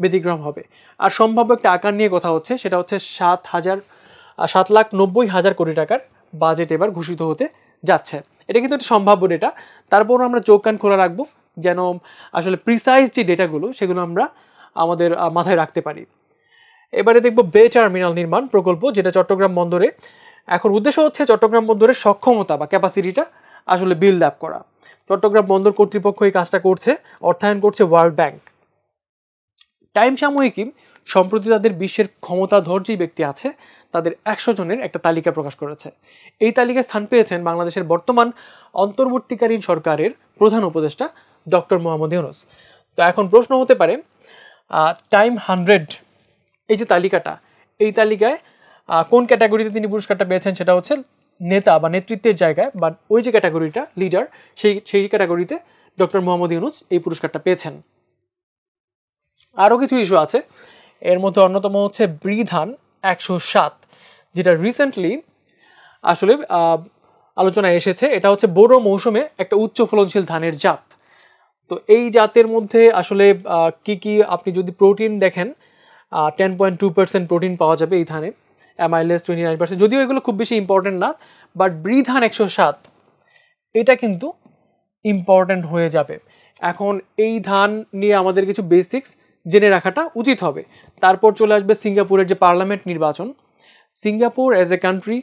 ব্যতিক্রম হবে। আর সম্ভাব্য একটা আকার নিয়ে কথা হচ্ছে, সেটা হচ্ছে 7,90,000 কোটি টাকার বাজেট এবার ঘোষিত হতে যাচ্ছে। এটা কিন্তু একটা সম্ভাব্য ডেটা, তারপরও আমরা চোখ কান খোলা রাখবো যেন আসলে প্রিসাইজ যে ডেটাগুলো সেগুলো আমরা আমাদের মাথায় রাখতে পারি। এবারে দেখব বে টার্মিনাল নির্মাণ প্রকল্প, যেটা চট্টগ্রাম বন্দরে। এখন উদ্দেশ্য হচ্ছে চট্টগ্রাম বন্দরের সক্ষমতা বা ক্যাপাসিটিটা আসলে বিল্ড আপ করা। চট্টগ্রাম বন্দর কর্তৃপক্ষ এই কাজটা করছে, অর্থায়ন করছে ওয়ার্ল্ড ব্যাংক। টাইম সাময়িকী সম্প্রতি তাদের বিশ্বের ক্ষমতাধর যে ব্যক্তি আছে তাদের 100 জনের একটা তালিকা প্রকাশ করেছে। এই তালিকায় স্থান পেয়েছেন বাংলাদেশের বর্তমান অন্তর্বর্তীকালীন সরকারের প্রধান উপদেষ্টা ডক্টর মোহাম্মদ ইউনূস। তো এখন প্রশ্ন হতে পারে, টাইম 100 এই যে তালিকাটা, এই তালিকায় কোন ক্যাটাগরিতে তিনি পুরস্কারটা পেয়েছেন? সেটা হচ্ছে নেতা বা নেতৃত্বের জায়গায়, বা ওই যে ক্যাটাগরিটা লিডার, সেই ক্যাটাগরিতে ডক্টর মোহাম্মদ ইউনূস এই পুরস্কারটা পেয়েছেন। আরও কিছু ইস্যু আছে, এর মধ্যে অন্যতম হচ্ছে বৃধান 107, যেটা রিসেন্টলি আসলে আলোচনায় এসেছে। এটা হচ্ছে বোরো মৌসুমে একটা উচ্চ ফলনশীল ধানের জাত। তো এই জাতের মধ্যে আসলে কি আপনি যদি প্রোটিন দেখেন, 10.2% প্রোটিন পাওয়া যাবে এই ধানে, অ্যামাইলেজ 29%, যদিও এগুলো খুব বেশি ইম্পর্টেন্ট না, বাট বৃধান 107 এটা কিন্তু ইম্পর্টেন্ট হয়ে যাবে। এখন এই ধান নিয়ে আমাদের কিছু বেসিক্স জেনে রাখাটা উচিত হবে। তারপর চলে আসবে সিঙ্গাপুরের যে পার্লামেন্ট নির্বাচন। সিঙ্গাপুর অ্যাজ এ কান্ট্রি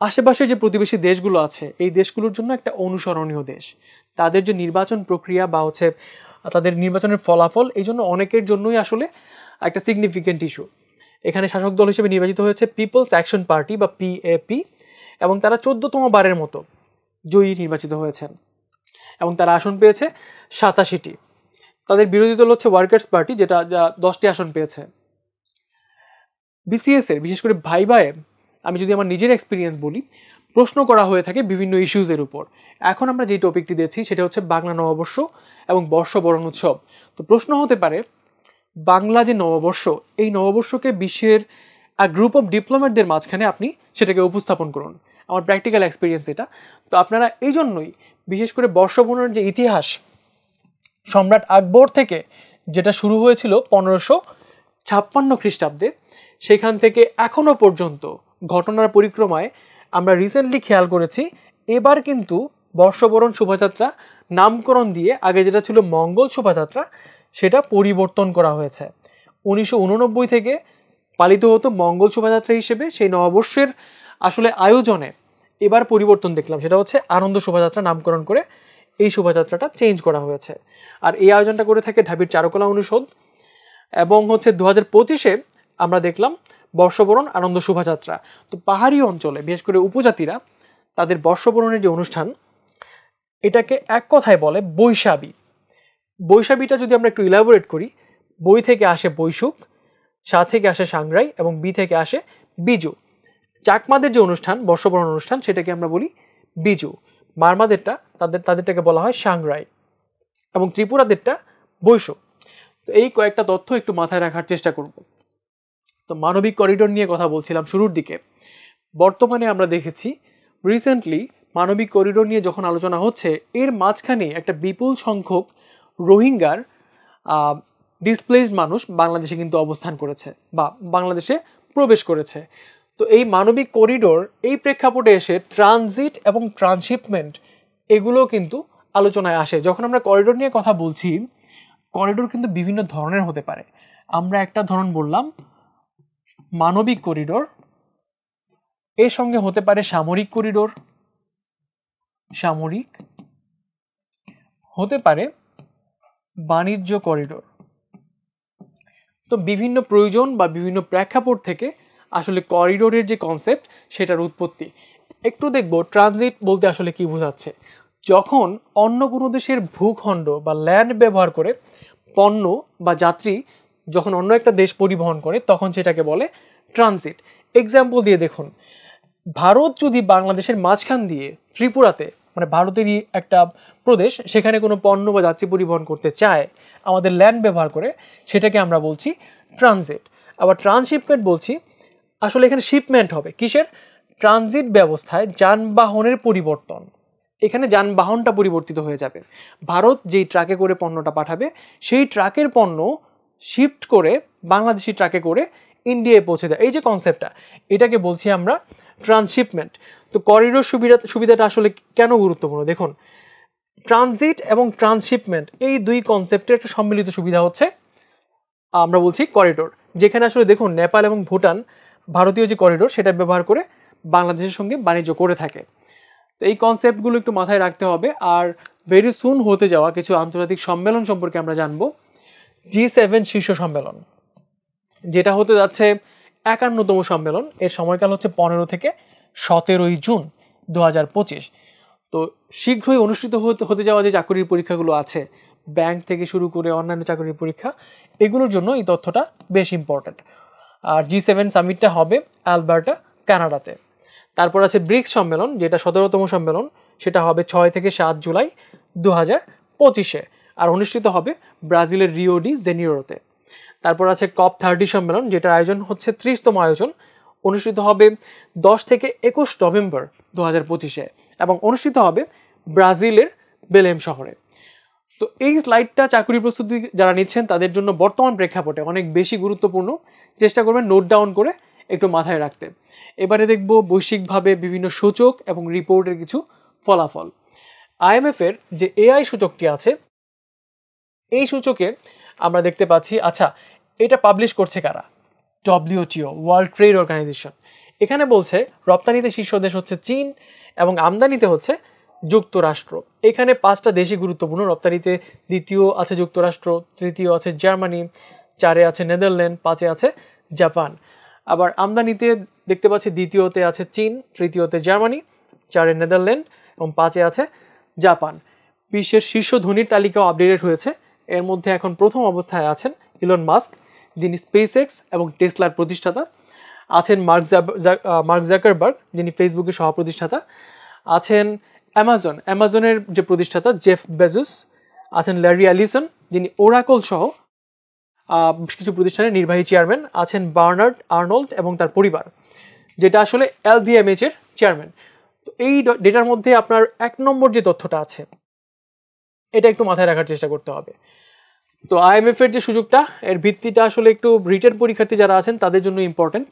আশেপাশে যে প্রতিবেশী দেশগুলো আছে, এই দেশগুলোর জন্য একটা অনুসরণীয় দেশ। তাদের যে নির্বাচন প্রক্রিয়া বা হচ্ছে তাদের নির্বাচনের ফলাফল এই জন্য অনেকের জন্যই আসলে একটা সিগনিফিকেন্ট ইস্যু। এখানে শাসক দল হিসেবে নির্বাচিত হয়েছে পিপলস অ্যাকশন পার্টি বা পিএপি, এবং তারা 14তম বারের মতো জয়ী নির্বাচিত হয়েছেন এবং তারা আসন পেয়েছে 87টি। তাদের বিরোধী দল হচ্ছে ওয়ার্কার্স পার্টি, যা 10টি আসন পেয়েছে। বিসিএস এর বিশেষ করে ভাইভায়ে আমি যদি আমার নিজের এক্সপিরিয়েন্স বলি, প্রশ্ন করা হয়ে থাকে বিভিন্ন ইস্যুজের উপর। এখন আমরা যে টপিকটি দিচ্ছি সেটা হচ্ছে বাংলা নববর্ষ এবং বর্ষবরণ উৎসব। তো প্রশ্ন হতে পারে, বাংলা যে নববর্ষ, এই নববর্ষকে বিশ্বের গ্রুপ অফ ডিপ্লোম্যাটদের মাঝখানে আপনি সেটাকে উপস্থাপন করুন। আমার প্র্যাকটিক্যাল এক্সপিরিয়েন্স এটা। তো আপনারা এই জন্যই বিশেষ করে বর্ষবরণের যে ইতিহাস, সম্রাট আকবর থেকে যেটা শুরু হয়েছিল 1556 খ্রিস্টাব্দে, সেখান থেকে এখনো পর্যন্ত ঘটনার পরিক্রমায় আমরা রিসেন্টলি খেয়াল করেছি এবার কিন্তু বর্ষবরণ শোভাযাত্রা নামকরণ দিয়ে আগে যেটা ছিল মঙ্গল শোভাযাত্রা সেটা পরিবর্তন করা হয়েছে। 1989 থেকে পালিত হতো মঙ্গল শোভাযাত্রা হিসেবে, সেই নববর্ষের আসলে আয়োজনে এবার পরিবর্তন দেখলাম, সেটা হচ্ছে আনন্দ শোভাযাত্রা নামকরণ করে এই শোভাযাত্রাটা চেঞ্জ করা হয়েছে। আর এই আয়োজনটা করে থাকে ঢাবির চারুকলা অনুষদ, এবং হচ্ছে 2025-এ আমরা দেখলাম বর্ষবরণ আনন্দ শোভাযাত্রা। তো পাহাড়ি অঞ্চলে বিশেষ করে উপজাতিরা তাদের বর্ষবরণের যে অনুষ্ঠান, এটাকে এক কথায় বলে বৈশাখী। বৈশাখীটা যদি আমরা একটু ইলাবোরেট করি, বই থেকে আসে বৈশুখ, সা থেকে আসে সাংরাই এবং বি থেকে আসে বিজু। চাকমাদের যে অনুষ্ঠান বর্ষবরণ অনুষ্ঠান সেটাকে আমরা বলি বিজু, মারমাদেরটা তাদেরটাকে বলা হয় সাংরাই, এবং ত্রিপুরাদেরটা বৈশু। তো এই কয়েকটা তথ্য একটু মাথায় রাখার চেষ্টা করব। তো মানবিক করিডোর নিয়ে কথা বলছিলাম শুরুর দিকে। বর্তমানে আমরা দেখেছি রিসেন্টলি মানবিক করিডোর নিয়ে যখন আলোচনা হচ্ছে, এর মাঝখানে একটা বিপুল সংখ্যক রোহিঙ্গার ডিসপ্লেসড মানুষ বাংলাদেশে কিন্তু অবস্থান করেছে বা বাংলাদেশে প্রবেশ করেছে। তো এই মানবিক করিডোর এই প্রেক্ষাপটে এসে ট্রানজিট এবং ট্রান্সশিপমেন্ট এগুলো কিন্তু আলোচনায় আসে। যখন আমরা করিডোর নিয়ে কথা বলছি, করিডোর কিন্তু বিভিন্ন ধরনের হতে পারে। আমরা একটা ধরন বললাম মানবিক করিডোর, এর সঙ্গে হতে পারে সামরিক করিডোর, সামরিক হতে পারে বাণিজ্য করিডোর। তো বিভিন্ন প্রয়োজন বা বিভিন্ন প্রেক্ষাপট থেকে আসলে করিডোরের যে কনসেপ্ট সেটার উৎপত্তি। একটু দেখব ট্রানজিট বলতে আসলে কি বোঝাচ্ছে। যখন অন্য কোনো দেশের ভূখণ্ড বা ল্যান্ড ব্যবহার করে পণ্য বা যাত্রী যখন অন্য একটা দেশ পরিবহন করে, তখন সেটাকে বলে ট্রানজিট। এক্সাম্পল দিয়ে দেখুন, ভারত যদি বাংলাদেশের মাঝখান দিয়ে ত্রিপুরাতে, মানে ভারতেরই একটা প্রদেশ, সেখানে কোনো পণ্য বা যাত্রী পরিবহন করতে চায় আমাদের ল্যান্ড ব্যবহার করে, সেটাকে আমরা বলছি ট্রানজিট। আবার ট্রান্সশিপমেন্ট বলছি, আসলে এখানে শিপমেন্ট হবে কিসের? ট্রানজিট ব্যবস্থায় যানবাহনের পরিবর্তন। এখানে যানবাহনটা পরিবর্তিত হয়ে যাবে। ভারত যেই ট্রাকে করে পণ্যটা পাঠাবে, সেই ট্রাকের পণ্য শিফট করে বাংলাদেশি ট্রাকে করে ইন্ডিয়ায় পৌঁছে দেয়। এই যে কনসেপ্টটা, এটাকে বলছি আমরা ট্রান্সশিপমেন্ট। তো করিডোর সুবিধাটা আসলে কেন গুরুত্বপূর্ণ দেখুন, ট্রানজিট এবং ট্রান্সশিপমেন্ট এই দুই কনসেপ্টের একটা সম্মিলিত সুবিধা হচ্ছে আমরা বলছি করিডোর। যেখানে আসলে দেখুন নেপাল এবং ভুটান ভারতীয় যে করিডোর সেটা ব্যবহার করে বাংলাদেশের সঙ্গে বাণিজ্য করে থাকে। তো এই কনসেপ্টগুলো একটু মাথায় রাখতে হবে। আর ভেরি সুন হতে যাওয়া কিছু আন্তর্জাতিক সম্মেলন সম্পর্কে আমরা জানবো। G7 শীর্ষ সম্মেলন, যেটা হতে যাচ্ছে 51তম সম্মেলন। এর সময়কাল হচ্ছে 15 থেকে 17 জুন 2025। তো শীঘ্রই অনুষ্ঠিত হতে যাওয়া যে চাকরির পরীক্ষাগুলো আছে, ব্যাংক থেকে শুরু করে অন্যান্য চাকরির পরীক্ষা, এগুলোর জন্য এই তথ্যটা বেশ ইম্পর্ট্যান্ট। আর G7 সামিটটা হবে অ্যালবার্টা, কানাডাতে। তারপর আছে ব্রিক্স সম্মেলন, যেটা 17তম সম্মেলন, সেটা হবে 6 থেকে 7 জুলাই 2025-এ, আর অনুষ্ঠিত হবে ব্রাজিলের রিও ডি জেনিরোতে। তারপর আছে COP30 সম্মেলন, যেটার আয়োজন হচ্ছে 30তম আয়োজন, অনুষ্ঠিত হবে 10 থেকে 21 নভেম্বর 2025-এ এবং অনুষ্ঠিত হবে ব্রাজিলের বেলেম শহরে। তো এই স্লাইডটা চাকরি প্রস্তুতি যারা নিচ্ছেন তাদের জন্য বর্তমান প্রেক্ষাপটে অনেক বেশি গুরুত্বপূর্ণ। চেষ্টা করবেন নোট ডাউন করে একটু মাথায় রাখতে। এবারে দেখব বৈশ্বিকভাবে বিভিন্ন সূচক এবং রিপোর্টের কিছু ফলাফল। IMF এর যে AI সূচকটি আছে, এই সূচকে আমরা দেখতে পাচ্ছি, আচ্ছা এটা পাবলিশ করছে কারা? WTO, world trade organisation. এখানে বলছে রপ্তানিতে শীর্ষ দেশ হচ্ছে চীন এবং আমদানিতে হচ্ছে যুক্তরাষ্ট্র। এখানে 5টা দেশই গুরুত্বপূর্ণ। রপ্তানিতে দ্বিতীয় আছে যুক্তরাষ্ট্র, তৃতীয় আছে জার্মানি, 4-এ আছে নেদারল্যান্ড, 5-এ আছে জাপান। আবার আমদানিতে দেখতে পাচ্ছি দ্বিতীয়তে আছে চীন, তৃতীয়তে জার্মানি, 4-এ নেদারল্যান্ড এবং 5-এ আছে জাপান। বিশ্বের শীর্ষ ধনীর তালিকাও আপডেটেড হয়েছে। এর মধ্যে এখন প্রথম অবস্থায় আছেন ইলন মাস্ক, যিনি স্পেসএক্স এবং টেসলার প্রতিষ্ঠাতা। আছেন মার্ক জাকারবার্গ, যিনি ফেসবুকের সহ-প্রতিষ্ঠাতা। আছেন অ্যামাজনের যে প্রতিষ্ঠাতা জেফ বেজোস। আছেন ল্যারি অ্যালিসন, যিনি ওরাকল সহ কিছু প্রতিষ্ঠানের নির্বাহী চেয়ারম্যান। আছেন বার্নার্ড আর্নল্ড এবং তার পরিবার, যেটা আসলে LVMH এর চেয়ারম্যান। তো এই ডেটার মধ্যে আপনার 1 নম্বর যে তথ্যটা আছে, এটা একটু মাথায় রাখার চেষ্টা করতে হবে। তো IMF এর যে সুযোগটা, এর ভিত্তিটা আসলে একটু রিটেন পরীক্ষার্থী যারা আছেন তাদের জন্য ইম্পর্টেন্ট।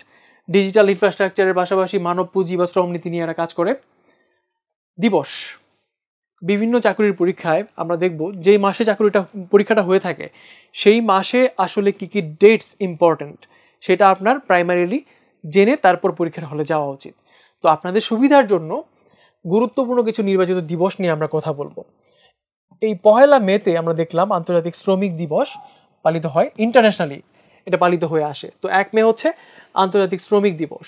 ডিজিটাল ইনফ্রাস্ট্রাকচারের পাশাপাশি মানব পুঁজি বা শ্রম নীতি নিয়ে এরা কাজ করে। দিবস, বিভিন্ন চাকরির পরীক্ষায় আমরা দেখব যে মাসে পরীক্ষাটা হয়ে থাকে সেই মাসে আসলে কি কি ডেটস ইম্পর্টেন্ট সেটা আপনার প্রাইমারিলি জেনে তারপর পরীক্ষার হলে যাওয়া উচিত। তো আপনাদের সুবিধার জন্য গুরুত্বপূর্ণ কিছু নির্বাচিত দিবস নিয়ে আমরা কথা বলবো। এই 1 মেতে আমরা দেখলাম আন্তর্জাতিক শ্রমিক দিবস পালিত হয়, ইন্টারন্যাশনালি এটা পালিত হয়ে আসে। তো 1 মে হচ্ছে আন্তর্জাতিক শ্রমিক দিবস,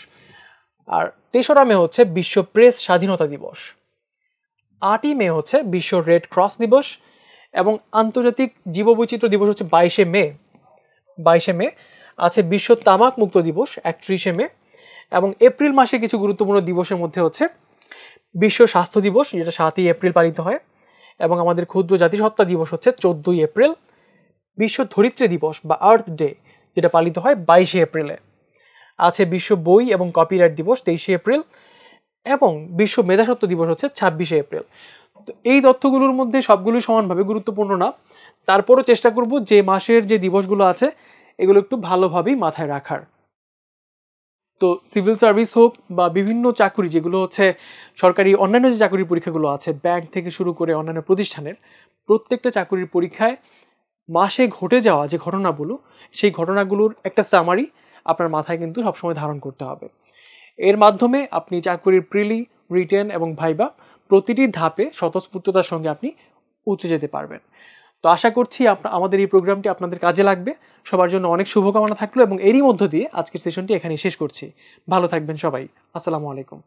আর 3রা মে হচ্ছে বিশ্ব প্রেস স্বাধীনতা দিবস। 8ই মে হচ্ছে বিশ্ব রেড ক্রস দিবস এবং আন্তর্জাতিক জীববৈচিত্র্য দিবস হচ্ছে 22শে মে। 22শে মে আছে বিশ্ব তামাক মুক্ত দিবস 31শে মে। এবং এপ্রিল মাসে কিছু গুরুত্বপূর্ণ দিবসের মধ্যে হচ্ছে বিশ্ব স্বাস্থ্য দিবস, যেটা 7ই এপ্রিল পালিত হয়, এবং আমাদের ক্ষুদ্র জাতিসত্তা দিবস হচ্ছে 14ই এপ্রিল। বিশ্ব ধরিত্রী দিবস বা আর্থ ডে, যেটা পালিত হয় 22শে এপ্রিলে। আছে বিশ্ব বই এবং কপিরাইট দিবস 23শে এপ্রিল এবং বিশ্ব মেধাস্বত্ব দিবস হচ্ছে 26শে এপ্রিল। তো এই তথ্যগুলোর মধ্যে সবগুলো সমানভাবে গুরুত্বপূর্ণ না, তারপরও চেষ্টা করব যে মাসের যে দিবসগুলো আছে এগুলো একটু ভালোভাবেই মাথায় রাখার। তো সিভিল সার্ভিস হোক বা বিভিন্ন চাকরি যেগুলো হচ্ছে সরকারি অন্যান্য যে চাকরির পরীক্ষাগুলো আছে, ব্যাংক থেকে শুরু করে অন্যান্য প্রতিষ্ঠানের প্রত্যেকটা চাকরির পরীক্ষায় মাসে ঘটে যাওয়া যে ঘটনাগুলো, সেই ঘটনাগুলোর একটা সামারি আপনার মাথায় কিন্তু সবসময় ধারণ করতে হবে। এর মাধ্যমে আপনি চাকরির প্রিলি, রিটেন এবং ভাইবা প্রতিটি ধাপে স্বতঃস্ফূর্ততার সঙ্গে আপনি উঠে যেতে পারবেন। তো আশা করছি আমাদের এই প্রোগ্রামটি আপনাদের কাজে লাগবে। সবার জন্য অনেক শুভকামনা থাকলো এবং এরই মধ্য দিয়ে আজকের সেশনটি এখানেই শেষ করছি। ভালো থাকবেন সবাই। আসসালামু আলাইকুম।